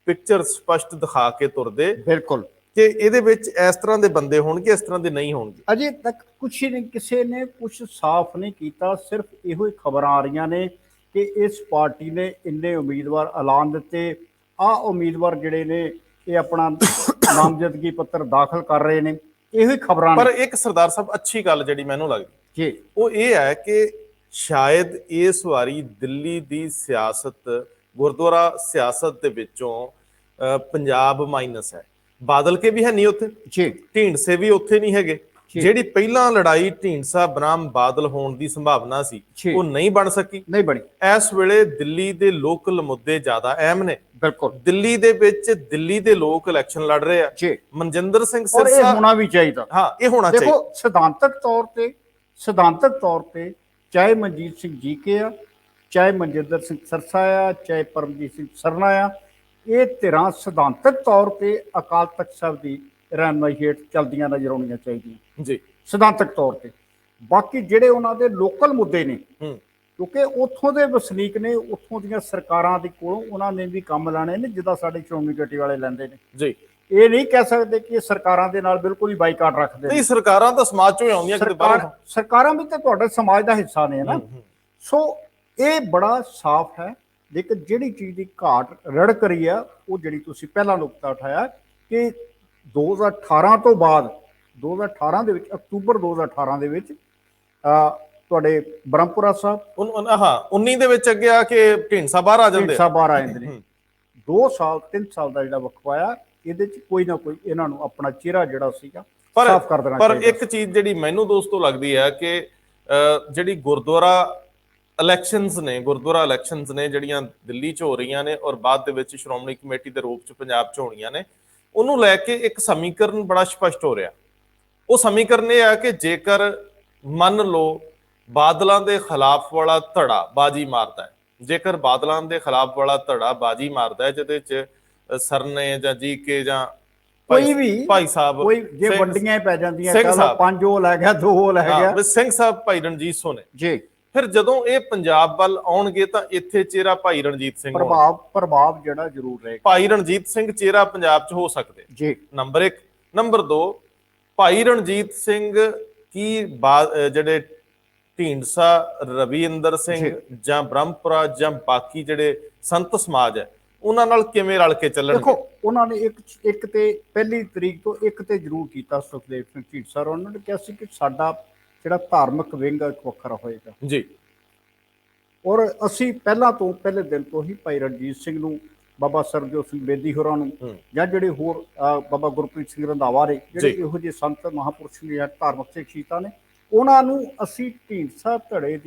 ਪਿਕਚਰ ਸਪਸ਼ਟ ਦਿਖਾ ਕੇ ਤੁਰਦੇ ਬਿਲਕੁਲ ਕਿ ਇਹਦੇ ਵਿੱਚ ਇਸ ਤਰ੍ਹਾਂ ਦੇ ਬੰਦੇ ਹੋਣਗੇ, ਇਸ ਤਰ੍ਹਾਂ ਦੇ ਨਹੀਂ ਹੋਣਗੇ। ਅਜੇ ਤੱਕ ਕੁਛ ਨਹੀਂ, ਕਿਸੇ ਨੇ ਕੁਛ ਸਾਫ਼ ਨਹੀਂ ਕੀਤਾ। ਸਿਰਫ ਇਹੋ ਹੀ ਖਬਰਾਂ ਆ ਰਹੀਆਂ ਨੇ ਕਿ ਇਸ ਪਾਰਟੀ ਨੇ ਇੰਨੇ ਉਮੀਦਵਾਰ ਐਲਾਨ ਦਿੱਤੇ, ਉਮੀਦਵਾਰ ਜਿਹੜੇ ਨੇ ਇਹ ਆਪਣਾ ਨਾਮਜ਼ਦਗੀ ਪੱਤਰ ਦਾਖਲ ਕਰ ਰਹੇ ਨੇ, ਇਹੋ ਹੀ ਖਬਰਾਂ। ਪਰ ਇੱਕ ਸਰਦਾਰ ਸਾਹਿਬ ਅੱਛੀ ਗੱਲ ਜਿਹੜੀ ਮੈਨੂੰ ਲੱਗਦੀ ਉਹ ਇਹ ਹੈ ਕਿ ਸ਼ਾਇਦ ਇਸ ਵਾਰੀ ਦਿੱਲੀ ਦੀ ਸਿਆਸਤ, ਗੁਰਦੁਆਰਾ ਸਿਆਸਤ ਦੇ ਵਿੱਚੋਂ ਪੰਜਾਬ ਮਾਈਨਸ ਹੈ। ਬਾਦਲ ਕੇ ਵੀ ਹੈ ਨਹੀਂ ਉੱਥੇ, ਢੀਂਡਸੇ ਵੀ ਉੱਥੇ ਨਹੀਂ ਹੈਗੇ। ਜਿਹੜੀ ਪਹਿਲਾਂ ਲੜਾਈ ਢੀਂਡਸਾ ਬਨਾਮ ਬਾਦਲ ਹੋਣ ਦੀ ਸੰਭਾਵਨਾ ਸੀ ਉਹ ਨਹੀਂ ਬਣ ਸਕੀ, ਨਹੀਂ ਬਣੀ। ਇਸ ਵੇਲੇ ਦਿੱਲੀ ਦੇ ਲੋਕਲ ਮੁੱਦੇ ਜ਼ਿਆਦਾ ਅਹਿਮ ਨੇ। ਬਿਲਕੁਲ, ਦਿੱਲੀ ਦੇ ਵਿੱਚ ਦਿੱਲੀ ਦੇ ਲੋਕ ਇਲੈਕਸ਼ਨ ਲੜ ਰਹੇ ਆ। ਮਨਜਿੰਦਰ ਸਿੰਘ ਸਿਰਸਾ, ਇਹ ਹੋਣਾ ਵੀ ਚਾਹੀਦਾ। ਇਹ ਹੋਣਾ ਚਾਹੀਦਾ। ਦੇਖੋ, ਸਿਧਾਂਤਕ ਤੌਰ ਤੇ ਚਾਹੇ ਮਨਜੀਤ ਸਿੰਘ ਜੀਕੇ ਆ, ਚਾਹੇ ਮਨਜਿੰਦਰ ਸਿੰਘ ਸਿਰਸਾ ਆ, ਚਾਹੇ ਪਰਮਜੀਤ ਸਿੰਘ ਸਰਨਾ ਆ, ਇਹ ਧਿਰਾਂ ਸਿਧਾਂਤਕ ਤੌਰ ਤੇ ਅਕਾਲ ਤਖਤ ਸਾਹਿਬ ਦੀ ਰਹਿਨੁਮਾਈ ਹੇਠ ਚੱਲਦੀਆਂ ਨਜ਼ਰ ਆਉਣੀਆਂ ਚਾਹੀਦੀਆਂ ਸਿਧਾਂਤਕ ਤੌਰ ਤੇ। ਬਾਕੀ ਜਿਹੜੇ ਉਹਨਾਂ ਦੇ ਲੋਕਲ ਮੁੱਦੇ ਨੇ, ਕਿਉਂਕਿ ਉੱਥੋਂ ਦੇ ਵਸਨੀਕ ਨੇ, ਉੱਥੋਂ ਦੀਆਂ ਸਰਕਾਰਾਂ ਦੇ ਕੋਲੋਂ ਉਹਨਾਂ ਨੇ ਵੀ ਕੰਮ ਲੈਣੇ ਨੇ, ਜਿੱਦਾਂ ਸਾਡੇ ਸ਼੍ਰੋਮਣੀ ਕਮੇਟੀ ਵਾਲੇ ਲੈਂਦੇ ਨੇ। ਇਹ ਨਹੀਂ ਕਹਿ ਸਕਦੇ ਕਿ ਸਰਕਾਰਾਂ ਦੇ ਨਾਲ ਬਿਲਕੁਲ ਹੀ ਬਾਈਕਾਟ ਰੱਖਦੇ ਨੇ। ਸਰਕਾਰਾਂ ਤਾਂ ਸਮਾਜ ਚੋਂ ਆਉਂਦੀਆਂ, ਸਰਕਾਰਾਂ ਵੀ ਤਾਂ ਤੁਹਾਡੇ ਸਮਾਜ ਦਾ ਹਿੱਸਾ ਨੇ ਨਾ। ਸੋ ਇਹ ਬੜਾ ਸਾਫ਼ ਹੈ। ਲੇਕਿਨ ਜਿਹੜੀ ਚੀਜ਼ ਦੀ ਘਾਟ ਰੜਕ ਰਹੀ ਆ, ਉਹ ਜਿਹੜੀ ਤੁਸੀਂ ਪਹਿਲਾਂ ਨੁਕਤਾ ਉਠਾਇਆ ਕਿ 2018 ਤੋਂ ਬਾਅਦ, 2018 ਦੇ ਵਿੱਚ, ਅਕਤੂਬਰ 2018 ਦੇ ਵਿੱਚ ਤੁਹਾਡੇ ਬ੍ਰਹਮਪੁਰਾ ਸਾਹਿਬ 19 ਦੇ ਵਿੱਚ ਅੱਗੇ ਆ ਕੇ ਢੀਂਡਸਾ ਬਾਹਰ ਆ ਜਾਂਦੇ ਨੇ। 2 ਸਾਲ 3 ਸਾਲ ਦਾ ਜਿਹੜਾ ਵਕਫਾ ਆ, ਇਹਦੇ ਚ ਕੋਈ ਨਾ ਕੋਈ ਇਹਨਾਂ ਨੂੰ ਆਪਣਾ ਚਿਹਰਾ ਜਿਹੜਾ ਸੀਗਾ ਸਾਫ਼ ਕਰ ਦੇਣਾ ਚਾਹੀਦਾ। ਪਰ ਇੱਕ ਚੀਜ਼ ਜਿਹੜੀ ਮੈਨੂੰ ਦੋਸਤੋ ਲੱਗਦੀ ਹੈ ਕਿ ਜਿਹੜੀ ਗੁਰਦੁਆਰਾ ਇਲੈਕਸ਼ਨਸ ਨੇ ਜਿਹੜੀਆਂ ਦਿੱਲੀ 'ਚ ਹੋ ਰਹੀਆਂ ਨੇ ਔਰ ਬਾਅਦ ਦੇ ਵਿੱਚ ਸ਼੍ਰੋਮਣੀ ਕਮੇਟੀ ਦੇ ਰੂਪ 'ਚ ਪੰਜਾਬ 'ਚ ਹੋਣੀਆਂ ਨੇ, ਉਹਨੂੰ ਲੈ ਕੇ ਇੱਕ ਸਮੀਕਰਨ ਬੜਾ ਸਪਸ਼ਟ ਹੋ ਰਿਹਾ। ਉਹ ਸਮੀਕਰਨ ਇਹ ਹੈ ਕਿ ਜੇਕਰ ਮੰਨ ਲਓ ਬਾਦਲਾਂ ਦੇ ਖਿਲਾਫ ਵਾਲਾ ਧੜਾ ਬਾਜੀ ਮਾਰਦਾ ਹੈ, ਜੇਕਰ ਬਾਦਲਾਂ ਦੇ ਖਿਲਾਫ ਵਾਲਾ ਧੜਾ ਬਾਜੀ ਮਾਰਦਾ ਹੈ ਜਿਹਦੇ 'ਚ ਸਰਨੇ ਜਾਂ ਜੀਕੇ ਜਾਂ ਕੋਈ ਵੀ ਭਾਈ ਸਾਹਿਬ ਕੋਈ ਜੇ ਸਿੰਘ- ਵੱਡੀਆਂ ਹੀ ਪੈ ਜਾਂਦੀਆਂ, ਸਿੰਘ ਚਲੋ ਸਾਹਿਬ। 5 ਉਹ ਲੈ ਗਿਆ, 2 ਉਹ ਲੈ ਗਿਆ। ਵੀ ਸਿੰਘ ਸਾਹਿਬ ਭਾਈ ਰਣਜੀਤ ਸੋਨੇ। ਜੀ ਫਿਰ ਜਦੋਂ ਇਹ ਪੰਜਾਬ ਵੱਲ ਆਉਣਗੇ ਤਾਂ ਇੱਥੇ ਚਿਹਰਾ ਭਾਈ ਰਣਜੀਤ ਸਿੰਘ ਹੋਣਗੇ। ਪ੍ਰਭਾਵ ਜਿਹੜਾ ਜ਼ਰੂਰ ਰਹੇਗਾ। ਭਾਈ ਰਣਜੀਤ ਸਿੰਘ ਚਿਹਰਾ ਪੰਜਾਬ 'ਚ ਹੋ ਸਕਦੇ ਜੀ, ਨੰਬਰ 1। ਨੰਬਰ 2, ਭਾਈ ਰਣਜੀਤ ਸਿੰਘ ਕੀ ਜਿਹੜੇ ਢੀਂਡਸਾ, ਰਵਿੰਦਰ ਸਿੰਘ ਜਾਂ ਬ੍ਰਹਮਪੁਰਾ ਜਾਂ ਬਾਕੀ ਜਿਹੜੇ ਸੰਤ ਸਮਾਜ ਹੈ ਉਹਨਾਂ ਨਾਲ ਕਿਵੇਂ ਰਲ ਕੇ ਚੱਲਣਗੇ? ਦੇਖੋ ਉਹਨਾਂ ਨੇ ਇੱਕ ਤੇ ਪਹਿਲੀ ਤਰੀਕ ਤੋਂ ਇੱਕ ਤੇ ਜ਼ਰੂਰ ਕੀਤਾ ਸੁਖਦੇਵ ਸਿੰਘ ਢੀਂਡਸਾ। ਉਹਨਾਂ ਨੇ ਕਿਹਾ ਸੀ ਕਿ ਸਾਡਾ ਜਿਹੜਾ ਧਾਰਮਿਕ ਵਿੰਗ ਇੱਕ ਵੱਖਰਾ ਹੋਏਗਾ ਜੀ। ਔਰ ਅਸੀਂ ਪਹਿਲੇ ਦਿਨ ਤੋਂ ਹੀ ਭਾਈ ਰਣਜੀਤ ਸਿੰਘ ਨੂੰ, ਬਾਬਾ ਸਰਬਜੋਤ ਸਿੰਘ ਬੇਦੀ ਹੋਰਾਂ ਨੂੰ, ਜਾਂ ਜਿਹੜੇ ਹੋਰ ਬਾਬਾ ਗੁਰਪ੍ਰੀਤ ਸਿੰਘ ਰੰਧਾਵਾ ਨੇ, ਜਿਹੜੇ ਇਹੋ ਜਿਹੇ ਸੰਤ ਮਹਾਂਪੁਰਸ਼ ਨੇ, ਧਾਰਮਿਕ ਸ਼ਖਸੀਅਤਾਂ ਨੇ, ਉਹਨਾਂ ਨੂੰ ਅਸੀਂ ਢੀਂਡਸਾ ਧੜੇ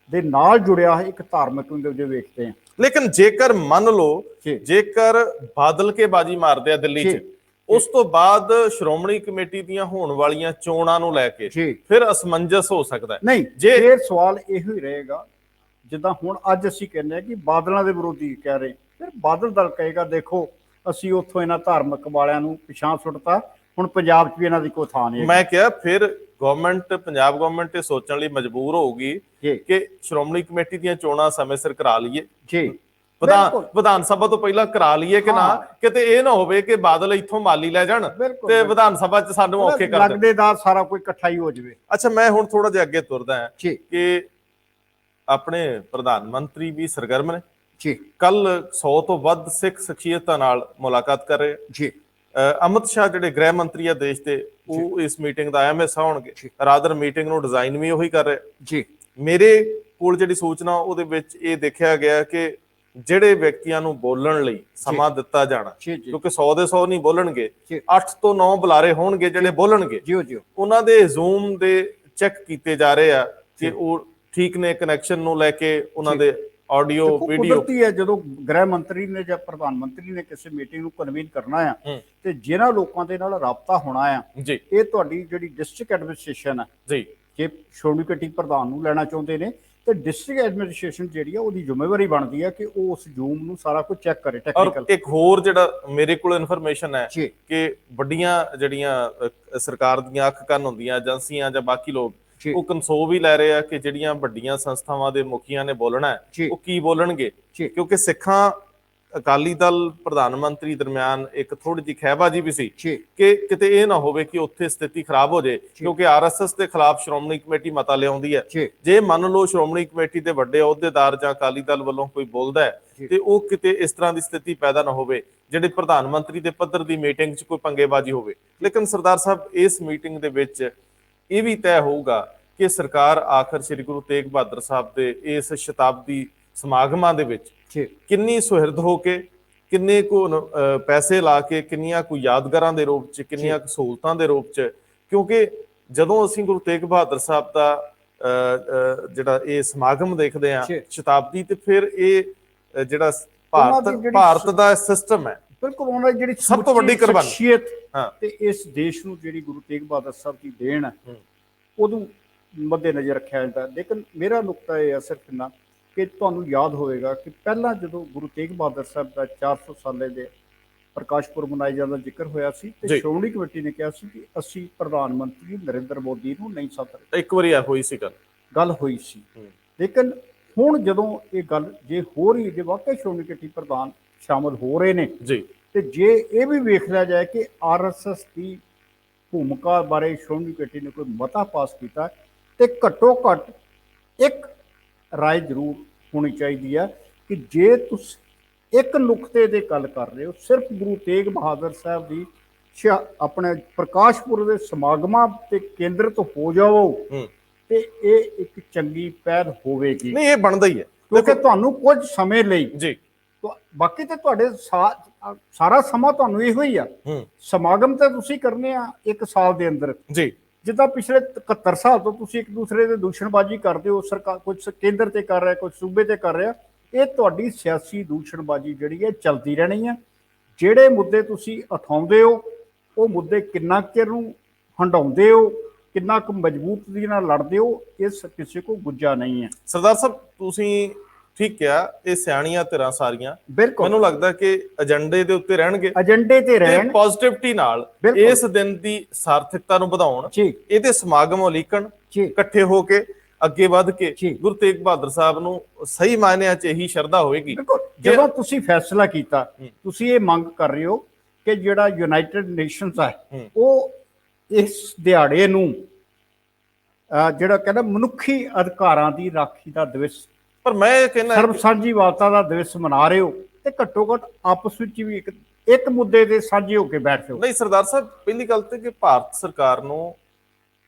ਦੇ ਨਾਲ ਜੁੜਿਆ ਇੱਕ ਧਾਰਮਿਕ ਵਿੰਗ ਵਜੋਂ ਵੇਖਦੇ ਹਾਂ। ਲੇਕਿਨ ਜੇਕਰ ਮੰਨ ਲਓ ਜੇਕਰ ਬਾਦਲ ਕੇ ਬਾਜੀ ਮਾਰਦੇ ਆ ਦਿੱਲੀ 'ਚ, ਉਸ ਤੋਂ ਬਾਅਦ ਸ਼੍ਰੋਮਣੀ ਕਮੇਟੀ ਦੀਆਂ ਹੋਣ ਵਾਲੀਆਂ ਚੋਣਾਂ ਨੂੰ ਲੈ ਕੇ ਫਿਰ ਅਸਮੰਜਸ ਹੋ ਸਕਦਾ ਹੈ। ਨਹੀਂ, ਜੇ ਸਵਾਲ ਇਹੋ ਹੀ ਰਹੇਗਾ ਜਿੱਦਾਂ ਹੁਣ ਅੱਜ ਅਸੀਂ ਕਹਿੰਦੇ ਆ ਕਿ ਬਾਦਲਾਂ ਦੇ ਵਿਰੋਧੀ ਕਹਿ ਰਹੇ, ਫਿਰ ਬਾਦਲ ਦਲ ਕਹੇਗਾ ਦੇਖੋ ਅਸੀਂ ਉੱਥੋਂ ਇਹਨਾਂ ਧਾਰਮਿਕ ਵਾਲਿਆਂ ਨੂੰ ਪਿਛਾਂਹ ਸੁੱਟਤਾ, ਹੁਣ ਪੰਜਾਬ 'ਚ ਵੀ ਇਹਨਾਂ ਦੀ ਕੋਈ ਥਾਂ ਨਹੀਂ। ਮੈਂ ਕਿਹਾ ਫਿਰ ਪੰਜਾਬ ਗਵਰਨਮੈਂਟ ਇਹ ਸੋਚਣ ਲਈ ਮਜਬੂਰ ਹੋਊਗੀ ਕਿ ਸ਼੍ਰੋਮਣੀ ਕਮੇਟੀ ਦੀਆਂ ਚੋਣਾਂ ਸਮੇਂ ਸਿਰ ਕਰਾ ਲਈਏ ਜੀ, ਵਿਧਾਨ ਸਭਾ ਤੋਂ ਪਹਿਲਾਂ ਕਰਾ ਲਈਏ ਕਿ ਨਾ, ਕਿਤੇ ਇਹ ਨਾ ਹੋਵੇ ਕਿ ਬਾਦਲ ਇੱਥੋਂ ਮਾਲੀ ਲੈ ਜਾਣ ਤੇ ਵਿਧਾਨ ਸਭਾ 'ਚ ਸਾਨੂੰ ਔਖੇ ਕਰ ਦੇਣ, ਲੱਗਦੇ ਦਾ ਸਾਰਾ ਕੋਈ ਇਕੱਠਾ ਹੀ ਹੋ ਜਾਵੇ। ਅੱਛਾ, ਮੈਂ ਹੁਣ ਥੋੜਾ ਜਿਹਾ ਅੱਗੇ ਤੁਰਦਾ ਹਾਂ ਕਿ ਆਪਣੇ ਪ੍ਰਧਾਨ ਮੰਤਰੀ ਵੀ ਸਰਗਰਮ ਨੇ ਜੀ। ਕੱਲ 100 ਤੋਂ ਵੱਧ ਸਿੱਖ ਸ਼ਖਸੀਅਤਾਂ ਨਾਲ ਮੁਲਾਕਾਤ ਕਰ ਰਹੇ ਜੀ। ਅਮਿਤ ਸ਼ਾਹ ਜਿਹੜੇ ਗ੍ਰਹਿ ਮੰਤਰੀ ਆ ਦੇਸ਼ ਦੇ, ਉਹ ਇਸ ਮੀਟਿੰਗ ਦਾ ਅਹਿਮ ਹਿੱਸਾ ਹੋਣਗੇ। ਰਾਦਰ ਮੀਟਿੰਗ ਨੂੰ ਡਿਜ਼ਾਈਨ ਵੀ ਉਹੀ ਕਰ ਰਹੇ ਜੀ। ਮੇਰੇ ਕੋਲ ਜਿਹੜੀ ਸੂਚਨਾ ਉਹਦੇ ਵਿੱਚ ਇਹ ਦੇਖਿਆ ਗਿਆ ਕਿ ਜਿਹੜੇ ਵਿਅਕਤੀਆਂ ਨੂੰ ਬੋਲਣ ਲਈ ਸਮਾਂ ਦਿੱਤਾ ਜਾਣਾ, ਕਿਉਂਕਿ 100 ਦੇ 100 ਨਹੀਂ ਬੋਲਣਗੇ, 8 ਤੋਂ 9 ਬੁਲਾਰੇ ਹੋਣਗੇ ਜਿਹੜੇ ਬੋਲਣਗੇ, ਉਹਨਾਂ ਦੇ ਜ਼ੂਮ ਦੇ ਚੈੱਕ ਕੀਤੇ ਜਾ ਰਹੇ ਆ ਕਿ ਉਹ ਠੀਕ ਨੇ, ਕਨੈਕਸ਼ਨ ਨੂੰ ਲੈ ਕੇ ਉਹਨਾਂ ਦੇ ਆਡੀਓ ਵੀਡੀਓ ਹੈ। ਜਦੋਂ ਗ੍ਰਹਿ ਮੰਤਰੀ ਨੇ ਜਾਂ ਪ੍ਰਧਾਨ ਮੰਤਰੀ ਨੇ ਕਿਸੇ ਮੀਟਿੰਗ ਨੂੰ ਕਨਵੀਨ ਕਰਨਾ ਆ ਤੇ ਜਿਹਨਾਂ ਲੋਕਾਂ ਦੇ ਨਾਲ ਰਾਬਤਾ ਹੋਣਾ ਆ ਜੀ, ਇਹ ਤੁਹਾਡੀ ਜਿਹੜੀ ਡਿਸਟ੍ਰਿਕਟ ਐਡਮਿਨਿਸਟ੍ਰੇਸ਼ਨ ਹੈ ਜੀ, ਜੇ ਸ਼੍ਰੋਮਣੀ ਕਮੇਟੀ ਪ੍ਰਧਾਨ ਨੂੰ ਲੈਣਾ ਚਾਹੁੰਦੇ ਨੇ ਤੇ ਡਿਸਟ੍ਰਿਕਟ ਐਡਮਿਨਿਸਟ੍ਰੇਸ਼ਨ ਜਿਹੜੀ ਆ ਉਹਦੀ ਜ਼ਿੰਮੇਵਾਰੀ ਬਣਦੀ ਹੈ ਕਿ ਉਹ ਉਸ ਜ਼ੂਮ ਨੂੰ ਸਾਰਾ ਕੁਝ ਚੈੱਕ ਕਰੇ ਟੈਕਨੀਕਲ। ਇੱਕ ਹੋਰ ਜਿਹੜਾ ਮੇਰੇ ਕੋਲ ਇਨਫੋਰਮੇਸ਼ਨ ਹੈ ਕਿ ਵੱਡੀਆਂ ਜਿਹੜੀਆਂ ਸਰਕਾਰ ਦੀਆਂ ਅੱਖ ਕੰਨ ਹੁੰਦੀਆਂ ਏਜੰਸੀਆਂ ਜਾਂ ਬਾਕੀ ਲੋਕ, ਉਹ ਕਨਸੋ ਵੀ ਲੈ ਰਹੇ ਆ ਕਿ ਜਿਹੜੀਆਂ ਵੱਡੀਆਂ ਸੰਸਥਾਵਾਂ ਦੇ ਮੁਖੀਆਂ ਨੇ ਬੋਲਣਾ ਹੈ ਉਹ ਕੀ ਬੋਲਣਗੇ, ਕਿਉਂਕਿ ਸਿੱਖਾਂ ਅਕਾਲੀ ਦਲ ਪ੍ਰਧਾਨ ਮੰਤਰੀ ਦਰਮਿਆਨ ਇੱਕ ਥੋੜੀ ਜਿਹੀ ਖਹਿਬਾਜੀ ਵੀ ਸੀ ਕਿ ਕਿਤੇ ਇਹ ਨਾ ਹੋਵੇ ਕਿ ਉੱਥੇ ਸਥਿਤੀ ਖਰਾਬ ਹੋ ਜਾਏ, ਕਿਉਂਕਿ ਆਰਐਸਐਸ ਦੇ ਖਿਲਾਫ ਸ਼੍ਰੋਮਣੀ ਕਮੇਟੀ ਮਤਾ ਲਿਆਉਂਦੀ ਹੈ। ਜੇ ਮੰਨ ਲਓ ਸ਼੍ਰੋਮਣੀ ਕਮੇਟੀ ਦੇ ਵੱਡੇ ਅਹੁਦੇਦਾਰ ਜਾਂ ਅਕਾਲੀ ਦਲ ਵੱਲੋਂ ਕੋਈ ਬੋਲਦਾ ਹੈ ਤੇ ਉਹ ਕਿਤੇ ਇਸ ਤਰ੍ਹਾਂ ਦੀ ਸਥਿਤੀ ਪੈਦਾ ਨਾ ਹੋਵੇ ਜਿਹੜੇ ਪ੍ਰਧਾਨ ਮੰਤਰੀ ਦੇ ਪੱਧਰ ਦੀ ਮੀਟਿੰਗ 'ਚ ਕੋਈ ਪੰਗੇਬਾਜ਼ੀ ਹੋਵੇ। ਲੇਕਿਨ ਸਰਦਾਰ ਸਾਹਿਬ, ਇਸ ਮੀਟਿੰਗ ਦੇ ਵਿੱਚ ਇਹ ਵੀ ਤੈਅ ਹੋਊਗਾ ਕਿ ਸਰਕਾਰ ਆਖਰ ਸ੍ਰੀ ਗੁਰੂ ਤੇਗ ਬਹਾਦਰ ਸਾਹਿਬ ਦੇ ਇਸ ਸ਼ਤਾਬਦੀ ਸਮਾਗਮਾਂ ਦੇ ਵਿੱਚ ਕਿੰਨੀ ਸੁਹਿਰਦ ਹੋ ਕੇ, ਕਿੰਨੇ ਕੁ ਪੈਸੇ ਲਾ ਕੇ, ਕਿੰਨੀਆਂ ਕੁ ਯਾਦਗਾਰਾਂ ਦੇ ਰੂਪ 'ਚ, ਕਿੰਨੀਆਂ ਕੁ ਸਹੂਲਤਾਂ ਦੇ ਰੂਪ 'ਚ, ਕਿਉਂਕਿ ਜਦੋਂ ਅਸੀਂ ਗੁਰੂ ਤੇਗ ਬਹਾਦਰ ਸਾਹਿਬ ਦਾ ਜਿਹੜਾ ਇਹ ਸਮਾਗਮ ਦੇਖਦੇ ਹਾਂ ਸ਼ਤਾਬਦੀ, ਤੇ ਫਿਰ ਇਹ ਜਿਹੜਾ ਭਾਰਤ ਦਾ ਸਿਸਟਮ ਹੈ, ਬਿਲਕੁਲ ਉਹਨਾਂ ਦੀ ਜਿਹੜੀ ਸਭ ਤੋਂ ਵੱਡੀ ਕੁਰਬਾਨੀ ਸ਼ਖਸੀਅਤ ਤੇ ਇਸ ਦੇਸ਼ ਨੂੰ ਜਿਹੜੀ ਗੁਰੂ ਤੇਗ ਬਹਾਦਰ ਸਾਹਿਬ ਦੀ ਦੇਣ ਹੈ, ਉਹਨੂੰ ਮੱਦੇ ਨਜ਼ਰ ਰੱਖਿਆ ਜਾਂਦਾ। ਲੇਕਿਨ ਮੇਰਾ ਨੁਕਤਾ ਇਹ ਹੈ ਸਿਰਫ ਇੰਨਾ ਕਿ ਤੁਹਾਨੂੰ ਯਾਦ ਹੋਵੇਗਾ ਕਿ ਪਹਿਲਾਂ ਜਦੋਂ ਗੁਰੂ ਤੇਗ ਬਹਾਦਰ ਸਾਹਿਬ ਦਾ 400 ਸਾਲੇ ਦੇ ਪ੍ਰਕਾਸ਼ ਪੁਰਬ ਮਨਾਏ ਜਾਣ ਦਾ ਜ਼ਿਕਰ ਹੋਇਆ ਸੀ ਤੇ ਸ਼੍ਰੋਮਣੀ ਕਮੇਟੀ ਨੇ ਕਿਹਾ ਸੀ ਕਿ ਅਸੀਂ ਪ੍ਰਧਾਨ ਮੰਤਰੀ ਨਰਿੰਦਰ ਮੋਦੀ ਨੂੰ ਨਹੀਂ ਸੱਦ ਰਹੇ। ਇੱਕ ਵਾਰੀ ਹੋਈ ਸੀ ਗੱਲ ਹੋਈ ਸੀ। ਲੇਕਿਨ ਹੁਣ ਜਦੋਂ ਇਹ ਗੱਲ ਜੇ ਹੋ ਰਹੀ, ਜੇ ਵਾਕਈ ਸ਼੍ਰੋਮਣੀ ਕਮੇਟੀ ਪ੍ਰਧਾਨ ਸ਼ਾਮਲ ਹੋ ਰਹੇ ਨੇ ਜੀ, ਤੇ ਜੇ ਇਹ ਵੀ ਵੇਖ ਲਿਆ ਜਾਏ ਕਿ ਆਰਐਸਐਸ ਦੀ ਭੂਮਿਕਾ ਬਾਰੇ ਸ਼੍ਰੋਮਣੀ ਕਮੇਟੀ ਨੇ ਕੋਈ ਮਤਾ ਪਾਸ ਕੀਤਾ, ਤੇ ਘੱਟੋ ਘੱਟ ਇੱਕ ਰਾਏ ਜ਼ਰੂਰ ਹੋਣੀ ਚਾਹੀਦੀ ਹੈ ਕਿ ਜੇ ਤੁਸੀਂ ਇੱਕ ਨੁਕਤੇ ਦੇ ਗੱਲ ਕਰ ਰਹੇ ਹੋ, ਸਿਰਫ ਗੁਰੂ ਤੇਗ ਬਹਾਦਰ ਸਾਹਿਬ ਦੀ ਆਪਣੇ ਪ੍ਰਕਾਸ਼ ਪੁਰਬ ਦੇ ਸਮਾਗਮਾਂ ਤੇ ਕੇਂਦਰਿਤ ਹੋ ਜਾਓ ਤੇ ਇਹ ਇੱਕ ਚੰਗੀ ਪਹਿਲ ਹੋਵੇਗੀ। ਨਹੀਂ, ਇਹ ਬਣਦਾ ਹੀ ਹੈ, ਕਿਉਂਕਿ ਤੁਹਾਨੂੰ ਕੁਝ ਸਮੇਂ ਲਈ ਜੀ, ਬਾਕੀ ਤੇ ਤੁਹਾਡੇ ਸਾਰਾ ਸਮਾਂ ਤੁਹਾਨੂੰ ਇਹੋ ਹੀ ਆ। ਸਮਾਗਮ ਤਾਂ ਤੁਸੀਂ ਕਰਨੇ ਆ 1 ਸਾਲ ਦੇ ਅੰਦਰ ਜੀ, ਜਿੱਦਾਂ ਪਿਛਲੇ 71 ਸਾਲ ਤੋਂ ਤੁਸੀਂ ਇੱਕ ਦੂਸਰੇ ਦੇ ਦੂਸ਼ਣਬਾਜ਼ੀ ਕਰਦੇ ਹੋ, ਸਰਕਾਰ ਕੁਝ ਕੇਂਦਰ ਤੇ ਕਰ ਰਿਹਾ, ਕੁਝ ਸੂਬੇ ਤੇ ਕਰ ਰਿਹਾ, ਇਹ ਤੁਹਾਡੀ ਸਿਆਸੀ ਦੂਸ਼ਣਬਾਜ਼ੀ ਜਿਹੜੀ ਹੈ ਚਲਦੀ ਰਹਿਣੀ ਹੈ। ਜਿਹੜੇ ਮੁੱਦੇ ਤੁਸੀਂ ਉਠਾਉਂਦੇ ਹੋ ਉਹ ਮੁੱਦੇ ਕਿੰਨਾ ਚਿਰ ਨੂੰ ਹੰਡਾਉਂਦੇ ਹੋ, ਕਿੰਨਾ ਕੁ ਮਜ਼ਬੂਤੀ ਨਾਲ ਲੜਦੇ ਹੋ, ਇਸ ਕਿਸੇ ਕੋ ਗੁੱਜਾ ਨਹੀਂ ਹੈ। ਸਰਦਾਰ ਸਾਹਿਬ, ਤੁਸੀਂ ਠੀਕ ਆ, ਇਹ ਸਿਆਣੀਆਂ ਧਿਰਾਂ ਸਾਰੀਆਂ ਬਿਲਕੁਲ ਮੈਨੂੰ ਲੱਗਦਾ ਕਿ ਏਜੰਡੇ ਦੇ ਉੱਤੇ ਰਹਿਣਗੇ ਏਜੰਡੇ ਤੇ ਤੇ ਰਹਿਣ। ਪੋਜ਼ਿਟਿਵਿਟੀ ਨਾਲ ਬਿਲਕੁਲ। ਇਸ ਦਿਨ ਦੀ ਸਾਰਥਕਤਾ ਨੂੰ ਵਧਾਉਣ, ਜੀ ਇਹਦੇ ਸਮਾਗਮ ਉਲੀਕਣ, ਜੀ ਇਕੱਠੇ ਹੋ ਕੇ ਅੱਗੇ ਵੱਧ ਕੇ ਜੀ ਗੁਰੂ ਤੇਗ ਬਹਾਦਰ ਸਾਹਿਬ ਨੂੰ ਸਹੀ ਮਾਇਨਿਆਂ 'ਚ ਇਹੀ ਸ਼ਰਧਾ ਹੋਏਗੀ। ਬਿਲਕੁਲ। ਜਦੋਂ ਤੁਸੀਂ ਫੈਸਲਾ ਕੀਤਾ, ਤੁਸੀਂ ਇਹ ਮੰਗ ਕਰ ਰਹੇ ਹੋ ਕਿ ਜਿਹੜਾ ਯੂਨਾਈਟਿਡ ਨੇਸ਼ਨਸ ਹੈ ਉਹ ਇਸ ਦਿਹਾੜੇ ਨੂੰ ਜਿਹੜਾ ਕਹਿੰਦਾ ਮਨੁੱਖੀ ਅਧਿਕਾਰਾਂ ਦੀ ਰਾਖੀ ਦਾ ਦਿਵਸ, ਪਰ ਮੈਂ ਇਹ ਕਹਿੰਦਾ ਸਰਬ ਸਾਂਝੀਵਾਲਤਾ ਦਾ ਦਿਵਸ ਮਨਾ ਰਹੇ ਹੋ, ਤੇ ਘੱਟੋ ਘੱਟ ਆਪਸ ਵਿੱਚ ਵੀ ਇੱਕ ਮੁੱਦੇ ਤੇ ਸਾਂਝੇ ਹੋ ਕੇ ਬੈਠ ਜਾਓ। ਨਹੀਂ ਸਰਦਾਰ ਸਾਹਿਬ, ਪਹਿਲੀ ਗੱਲ ਤੇ ਕਿ ਭਾਰਤ ਸਰਕਾਰ ਨੂੰ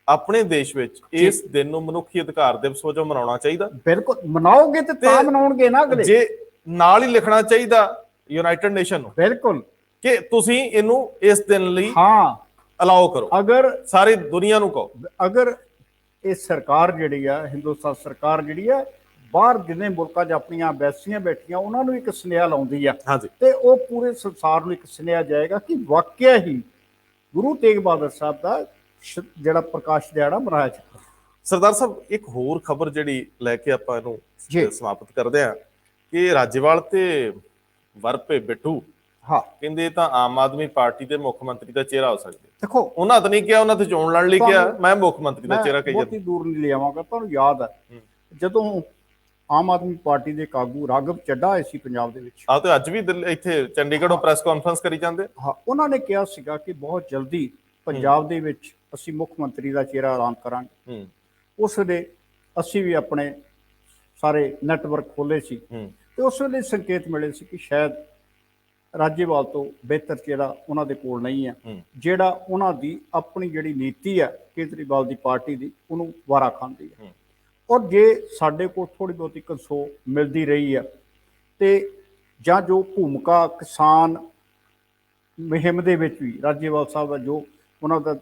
ਆਪਣੇ ਦੇਸ਼ ਵਿੱਚ ਇਸ ਦਿਨ ਨੂੰ ਮਨੁੱਖੀ ਅਧਿਕਾਰ ਦਿਵਸ ਵਜੋਂ ਮਨਾਉਣਾ ਚਾਹੀਦਾ। ਬਿਲਕੁਲ, ਮਨਾਓਗੇ ਤੇ ਤਾਂ ਮਨਾਉਣਗੇ ਨਾ ਅਗਲੇ। ਜੇ ਨਾਲ ਹੀ ਲਿਖਣਾ ਚਾਹੀਦਾ ਯੂਨਾਈਟਿਡ ਨੇਸ਼ਨ ਨੂੰ ਬਿਲਕੁਲ ਕਿ ਤੁਸੀਂ ਇਹਨੂੰ ਇਸ ਦਿਨ ਲਈ ਹਾਂ ਅਲਾਓ ਕਰੋ, ਅਗਰ ਸਾਰੀ ਦੁਨੀਆ ਨੂੰ ਕਹੋ। ਅਗਰ ਇਹ ਸਰਕਾਰ ਜਿਹੜੀ ਆ, ਹਿੰਦੁਸਤਾਨ ਸਰਕਾਰ ਜਿਹੜੀ ਆ, ਬਾਹਰ ਜਿੰਨੇ ਮੁਲਕਾਂ 'ਚ ਆਪਣੀਆਂ ਐਮਬੈਸੀਆਂ ਬੈਠੀਆਂ ਉਹਨਾਂ ਨੂੰ ਇੱਕ ਸੁਨੇਹਾ ਲਾਉਂਦੀ ਆ, ਹਾਂਜੀ, ਤੇ ਉਹ ਪੂਰੇ ਸੰਸਾਰ ਨੂੰ ਇੱਕ ਸੁਨੇਹਾ ਜਾਏਗਾ ਕਿ ਵਾਕਿਆ ਹੀ ਗੁਰੂ ਤੇਗ ਬਹਾਦਰ ਸਾਹਿਬ ਦਾ ਜਿਹੜਾ ਪ੍ਰਕਾਸ਼ ਦਿਹਾੜਾ ਮਨਾਇਆ ਜਾਂਦਾ। ਸਰਦਾਰ ਸਾਹਿਬ, ਇੱਕ ਹੋਰ ਖਬਰ ਜਿਹੜੀ ਲੈ ਕੇ ਆਪਾਂ ਇਹਨੂੰ ਜੀ। ਸਮਾਪਤ ਕਰਦੇ ਹਾਂ ਕਿ ਰਾਜੇਵਾਲ ਤੇ ਵਰਪੇ ਬਿੱਟੂ ਹਾਂ ਕਹਿੰਦੇ ਤਾਂ ਆਮ ਆਦਮੀ ਪਾਰਟੀ ਦੇ ਮੁੱਖ ਮੰਤਰੀ ਦਾ ਚਿਹਰਾ ਹੋ ਸਕਦੇ। ਦੇਖੋ, ਉਹਨਾਂ ਤਾਂ ਨਹੀਂ ਕਿਹਾ, ਉਹਨਾਂ ਤੇ ਚੋਣ ਲੜਨ ਲਈ ਕਿਹਾ, ਮੈਂ ਮੁੱਖ ਮੰਤਰੀ ਦਾ ਚਿਹਰਾ ਕਹੀ ਜਾਂਦਾ। ਬਹੁਤੀ ਦੂਰ ਨਹੀਂ ਲਿਆਵਾਂਗਾ, ਤੁਹਾਨੂੰ ਯਾਦ ਹੈ ਜਦੋਂ ਆਮ ਆਦਮੀ ਪਾਰਟੀ ਦੇ ਕਾਗੂ ਰਾਘਵ ਚੱਡਾ ਆਏ ਸੀ ਪੰਜਾਬ ਦੇ ਵਿੱਚ, ਆ ਤੇ ਅੱਜ ਵੀ ਇੱਥੇ ਚੰਡੀਗੜ੍ਹੋਂ ਪ੍ਰੈਸ ਕਾਨਫਰੰਸ ਕਰੀ ਜਾਂਦੇ। ਹਾਂ, ਉਹਨਾਂ ਨੇ ਕਿਹਾ ਸੀਗਾ ਕਿ ਬਹੁਤ ਜਲਦੀ ਪੰਜਾਬ ਦੇ ਵਿੱਚ ਅਸੀਂ ਮੁੱਖ ਮੰਤਰੀ ਦਾ ਚਿਹਰਾ ਐਲਾਨ ਕਰਾਂਗੇ। ਉਸ ਵੇਲੇ ਅਸੀਂ ਵੀ ਆਪਣੇ ਸਾਰੇ ਨੈਟਵਰਕ ਖੋਲੇ ਸੀ ਤੇ ਉਸ ਵੇਲੇ ਸੰਕੇਤ ਮਿਲੇ ਸੀ ਕਿ ਸ਼ਾਇਦ ਰਾਜੇਵਾਲ ਤੋਂ ਬਿਹਤਰ ਚਿਹਰਾ ਉਹਨਾਂ ਦੇ ਕੋਲ ਨਹੀਂ ਹੈ, ਜਿਹੜਾ ਉਹਨਾਂ ਦੀ ਆਪਣੀ ਜਿਹੜੀ ਨੀਤੀ ਹੈ ਕੇਜਰੀਵਾਲ ਦੀ ਪਾਰਟੀ ਦੀ, ਉਹਨੂੰ ਵਾਰਾ ਖਾਂਦੀ ਹੈ। ਔਰ ਜੇ ਸਾਡੇ ਕੋਲ ਥੋੜੀ ਬਹੁਤੀ ਕੰਸੋ ਮਿਲਦੀ ਰਹੀ ਹੈ ਤੇ ਜਾਂ ਜੋ ਭੂਮਿਕਾ ਕਿਸਾਨ ਮੁਹਿੰਮ ਦੇ ਵਿੱਚ ਵੀ ਰਾਜੇਵਾਲ ਸਾਹਿਬ ਦਾ ਜੋ ਉਹਨਾਂ ਦਾ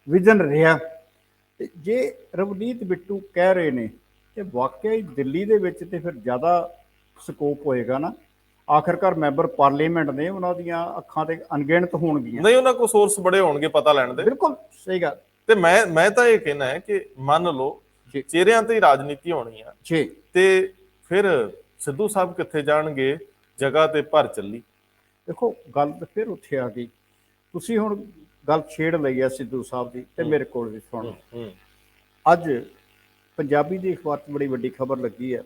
ਵਿਜ਼ਨ ਰਿਹਾ, ਤੇ ਜੇ ਰਵਨੀਤ ਬਿੱਟੂ ਕਹਿ ਰਹੇ ਨੇ ਕਿ ਵਾਕਿਆ ਹੀ ਦਿੱਲੀ ਦੇ ਵਿੱਚ ਤੇ ਫਿਰ ਜ਼ਿਆਦਾ ਸਕੋਪ ਹੋਏਗਾ ਨਾ, ਆਖਰਕਾਰ ਮੈਂਬਰ ਪਾਰਲੀਮੈਂਟ ਨੇ, ਉਹਨਾਂ ਦੀਆਂ ਅੱਖਾਂ ਤੇ ਅਣਗਿਣਤ ਹੋਣਗੀਆਂ। ਨਹੀਂ, ਉਹਨਾਂ ਕੋਲ ਸੋਰਸ ਬੜੇ ਹੋਣਗੇ ਪਤਾ ਲੈਣ ਦੇ। ਬਿਲਕੁਲ ਸਹੀ ਗੱਲ। ਤੇ ਮੈਂ ਤਾਂ ਇਹ ਕਹਿਣਾ ਹੈ ਕਿ ਮੰਨ ਲਓ ਚਿਹਰਿਆਂ ਤੇ ਹੀ ਰਾਜਨੀਤੀ ਹੋਣੀ ਆ ਜੀ, ਤੇ ਫਿਰ ਸਿੱਧੂ ਸਾਹਿਬ ਕਿੱਥੇ ਜਾਣਗੇ, ਜਗ੍ਹਾ ਤੇ ਭਰ ਚੱਲੀ। ਦੇਖੋ ਗੱਲ ਤਾਂ ਫਿਰ ਉੱਥੇ ਆ ਗਈ, ਤੁਸੀਂ ਹੁਣ ਗੱਲ ਛੇੜ ਲਈ ਆ ਸਿੱਧੂ ਸਾਹਿਬ ਦੀ, ਤੇ ਮੇਰੇ ਕੋਲ ਵੀ ਸੁਣ। ਅੱਜ ਪੰਜਾਬੀ ਦੇ ਅਖਬਾਰ 'ਚ ਬੜੀ ਵੱਡੀ ਖਬਰ ਲੱਗੀ ਹੈ,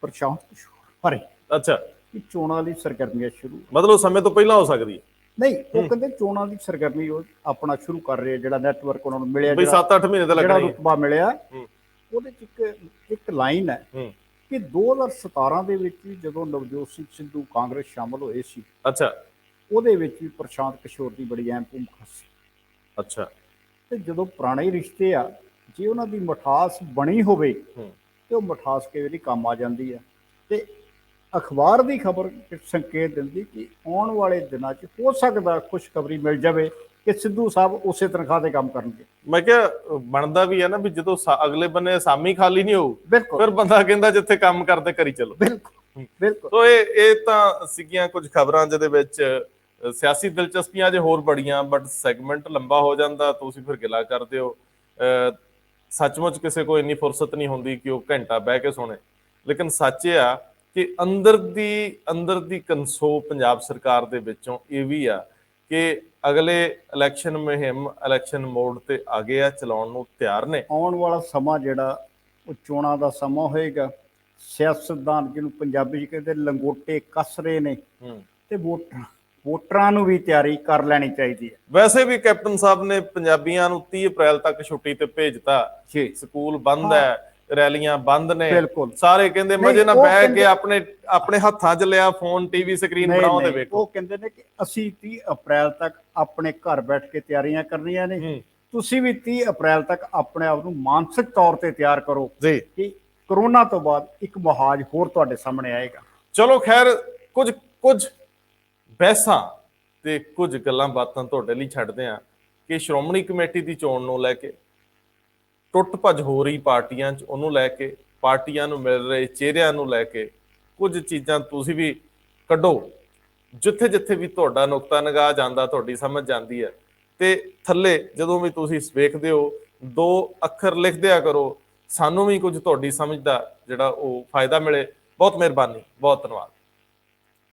ਪ੍ਰਸ਼ਾਂਤ ਕਿਸ਼ੋਰ ਬਾਰੇ। ਅੱਛਾ, ਕਿ ਚੋਣਾਂ ਦੀ ਸਰਗਰਮੀਆਂ ਸ਼ੁਰੂ, ਮਤਲਬ ਸਮੇਂ ਤੋਂ ਪਹਿਲਾਂ ਹੋ ਸਕਦੀ ਹੈ। ਨਹੀਂ, ਉਹ ਕਹਿੰਦੇ ਚੋਣਾਂ ਦੀ ਸਰਗਰਮੀ ਉਹ ਆਪਣਾ ਸ਼ੁਰੂ ਕਰ ਰਹੇ, ਜਿਹੜਾ ਨੈਟਵਰਕ ਉਹਨਾਂ ਨੂੰ ਮਿਲਿਆ, ਬਈ 7-8 ਮਹੀਨੇ ਤਾਂ ਜਿਹੜਾ ਲੱਗਣੇ ਰੁਤਬਾ ਮਿਲਿਆ, ਉਹਦੇ 'ਚ ਇੱਕ ਲਾਈਨ ਹੈ ਕਿ 2017 ਦੇ ਵਿੱਚ ਵੀ ਜਦੋਂ ਨਵਜੋਤ ਸਿੰਘ ਸਿੱਧੂ ਕਾਂਗਰਸ ਸ਼ਾਮਲ ਹੋਏ ਸੀ, ਅੱਛਾ, ਉਹਦੇ ਵਿੱਚ ਵੀ ਪ੍ਰਸ਼ਾਂਤ ਕਿਸ਼ੋਰ ਦੀ ਬੜੀ ਅਹਿਮ ਭੂਮਿਕਾ ਸੀ। ਅੱਛਾ, ਤੇ ਜਦੋਂ ਪੁਰਾਣੇ ਰਿਸ਼ਤੇ ਆ, ਜੇ ਉਹਨਾਂ ਦੀ ਮਿਠਾਸ ਬਣੀ ਹੋਵੇ ਤੇ ਉਹ ਮਿਠਾਸ ਕਈ ਵਾਰੀ ਕੰਮ ਆ ਜਾਂਦੀ ਹੈ। ਤੇ ਅਖਬਾਰ ਦੀ ਖਬਰ ਸੰਕੇਤ ਦਿੰਦੀ ਕਿ ਆਉਣ ਵਾਲੇ ਦਿਨਾਂ 'ਚ ਹੋ ਸਕਦਾ ਖੁਸ਼ਖਬਰੀ ਮਿਲ ਜਾਵੇ ਕਿ ਸਿੱਧੂ ਸਾਹਿਬ ਉਸੇ ਤਨਖਾਹ ਤੇ ਕੰਮ ਕਰਨਗੇ। ਮੈਂ ਕਿਹਾ ਬਣਦਾ ਵੀ ਹੈ ਨਾ ਵੀ ਜਦੋਂ ਅਗਲੇ ਬੰਨੇ ਅਸਾਮੀ ਖਾਲੀ ਨਹੀਂ ਹੋਊ, ਬਿਲਕੁਲ, ਫਿਰ ਬੰਦਾ ਕਹਿੰਦਾ ਜਿੱਥੇ ਕੰਮ ਕਰਦੇ ਕਰੀ ਚਲੋ। ਬਿਲਕੁਲ ਬਿਲਕੁਲ। ਸੋ ਇਹ ਤਾਂ ਸੀਗੀਆਂ ਕੁਝ ਖਬਰਾਂ ਜਿਹਦੇ ਵਿੱਚ ਸਿਆਸੀ ਦਿਲਚਸਪੀਆਂ ਜੇ ਹੋਰ ਬੜੀਆਂ, ਬਟ ਸੈਗਮੈਂਟ ਲੰਬਾ ਹੋ ਜਾਂਦਾ, ਤੁਸੀਂ ਫਿਰ ਗਿਲਾ ਕਰਦੇ ਹੋ। ਸੱਚਮੁੱਚ ਕਿਸੇ ਕੋਲ ਇੰਨੀ ਫੁਰਸਤ ਨਹੀਂ ਹੁੰਦੀ ਕਿ ਉਹ ਘੰਟਾ ਬਹਿ ਕੇ ਸੁਣੇ, ਲੇਕਿਨ ਸੱਚ ਇਹ ਆ ਕਿ ਅੰਦਰ ਦੀ ਕੰਸੋ ਪੰਜਾਬ ਸਰਕਾਰ ਦੇ ਵਿੱਚੋਂ ਇਹ ਵੀ ਆ ਕਿ ਅਗਲੇ ਇਲੈਕਸ਼ਨ ਮੁਹਿੰਮ, ਇਲੈਕਸ਼ਨ ਮੋਡ ਤੇ ਆ ਗਏ ਆ, ਚਲਾਉਣ ਨੂੰ ਤਿਆਰ ਨੇ। ਆਉਣ ਵਾਲਾ ਸਮਾਂ ਜਿਹੜਾ ਉਹ ਚੋਣਾਂ ਦਾ ਸਮਾਂ ਹੋਏਗਾ। ਸਿਆਸਤਦਾਨ ਜਿਹਨੂੰ ਪੰਜਾਬੀ 'ਚ ਕਹਿੰਦੇ ਲੰਗੋਟੇ ਕੱਸ ਰਹੇ ਨੇ, ਤੇ ਵੋਟਰਾਂ ਨੂੰ ਵੀ ਤਿਆਰੀ ਕਰ ਲੈਣੀ ਚਾਹੀਦੀ ਹੈ। ਵੈਸੇ ਵੀ ਕੈਪਟਨ ਸਾਹਿਬ ਨੇ ਪੰਜਾਬੀਆਂ ਨੂੰ 30 ਅਪ੍ਰੈਲ ਤੱਕ ਛੁੱਟੀ ਤੇ ਭੇਜਤਾ, ਸਕੂਲ ਬੰਦ ਹੈ, ਰੈਲੀਆਂ ਬੰਦ ਨੇ, ਸਾਰੇ ਕਹਿੰਦੇ ਮਜੇ ਨਾਲ ਬਹਿ ਕੇ ਆਪਣੇ ਹੱਥਾਂ 'ਚ ਲਿਆ ਫੋਨ, ਟੀਵੀ ਸਕਰੀਨ ਬਣਾਓ ਤੇ ਵੇਖੋ। ਉਹ ਕਹਿੰਦੇ ਨੇ ਕਿ ਅਸੀਂ 30 ਅਪ੍ਰੈਲ ਤੱਕ ਆਪਣੇ ਘਰ ਬੈਠ ਕੇ ਤਿਆਰੀਆਂ ਕਰਨੀਆਂ ਨੇ, ਤੁਸੀਂ ਵੀ 30 ਅਪ੍ਰੈਲ ਤੱਕ ਆਪਣੇ ਆਪ ਨੂੰ ਮਾਨਸਿਕ ਤੌਰ ਤੇ ਤਿਆਰ ਕਰੋ ਜੀ, ਕਿ ਕਰੋਨਾ ਤੋਂ ਬਾਅਦ ਇੱਕ ਮੁਹਾਜ਼ ਹੋਰ ਤੁਹਾਡੇ ਸਾਹਮਣੇ ਆਏਗਾ। ਚਲੋ ਖੈਰ, ਕੁਝ ਬਹਿਸਾਂ ਤੇ ਕੁਝ ਗੱਲਾਂ ਬਾਤਾਂ ਤੁਹਾਡੇ ਲਈ ਛੱਡਦੇ ਆ ਕਿ ਸ਼੍ਰੋਮਣੀ ਕਮੇਟੀ ਦੀ ਚੋਣ ਨੂੰ ਲੈ ਕੇ ਟੁੱਟ ਭੱਜ ਹੋ ਰਹੀ ਪਾਰਟੀਆਂ 'ਚ, ਉਹਨੂੰ ਲੈ ਕੇ, ਪਾਰਟੀਆਂ ਨੂੰ ਮਿਲ ਰਹੇ ਚਿਹਰਿਆਂ ਨੂੰ ਲੈ ਕੇ ਕੁਝ ਚੀਜ਼ਾਂ ਤੁਸੀਂ ਵੀ ਕੱਢੋ, ਜਿੱਥੇ ਜਿੱਥੇ ਵੀ ਤੁਹਾਡਾ ਨੁਕਤਾ ਨਿਗਾਹ ਜਾਂਦਾ, ਤੁਹਾਡੀ ਸਮਝ ਜਾਂਦੀ ਹੈ। ਤੇ ਥੱਲੇ ਜਦੋਂ ਵੀ ਤੁਸੀਂ ਵੇਖਦੇ ਹੋ 2 ਅੱਖਰ ਲਿਖ ਦਿਆ ਕਰੋ, ਸਾਨੂੰ ਵੀ ਕੁਝ ਤੁਹਾਡੀ ਸਮਝ ਦਾ ਜਿਹੜਾ ਉਹ ਫਾਇਦਾ ਮਿਲੇ। ਬਹੁਤ ਮਿਹਰਬਾਨੀ, ਬਹੁਤ ਧੰਨਵਾਦ।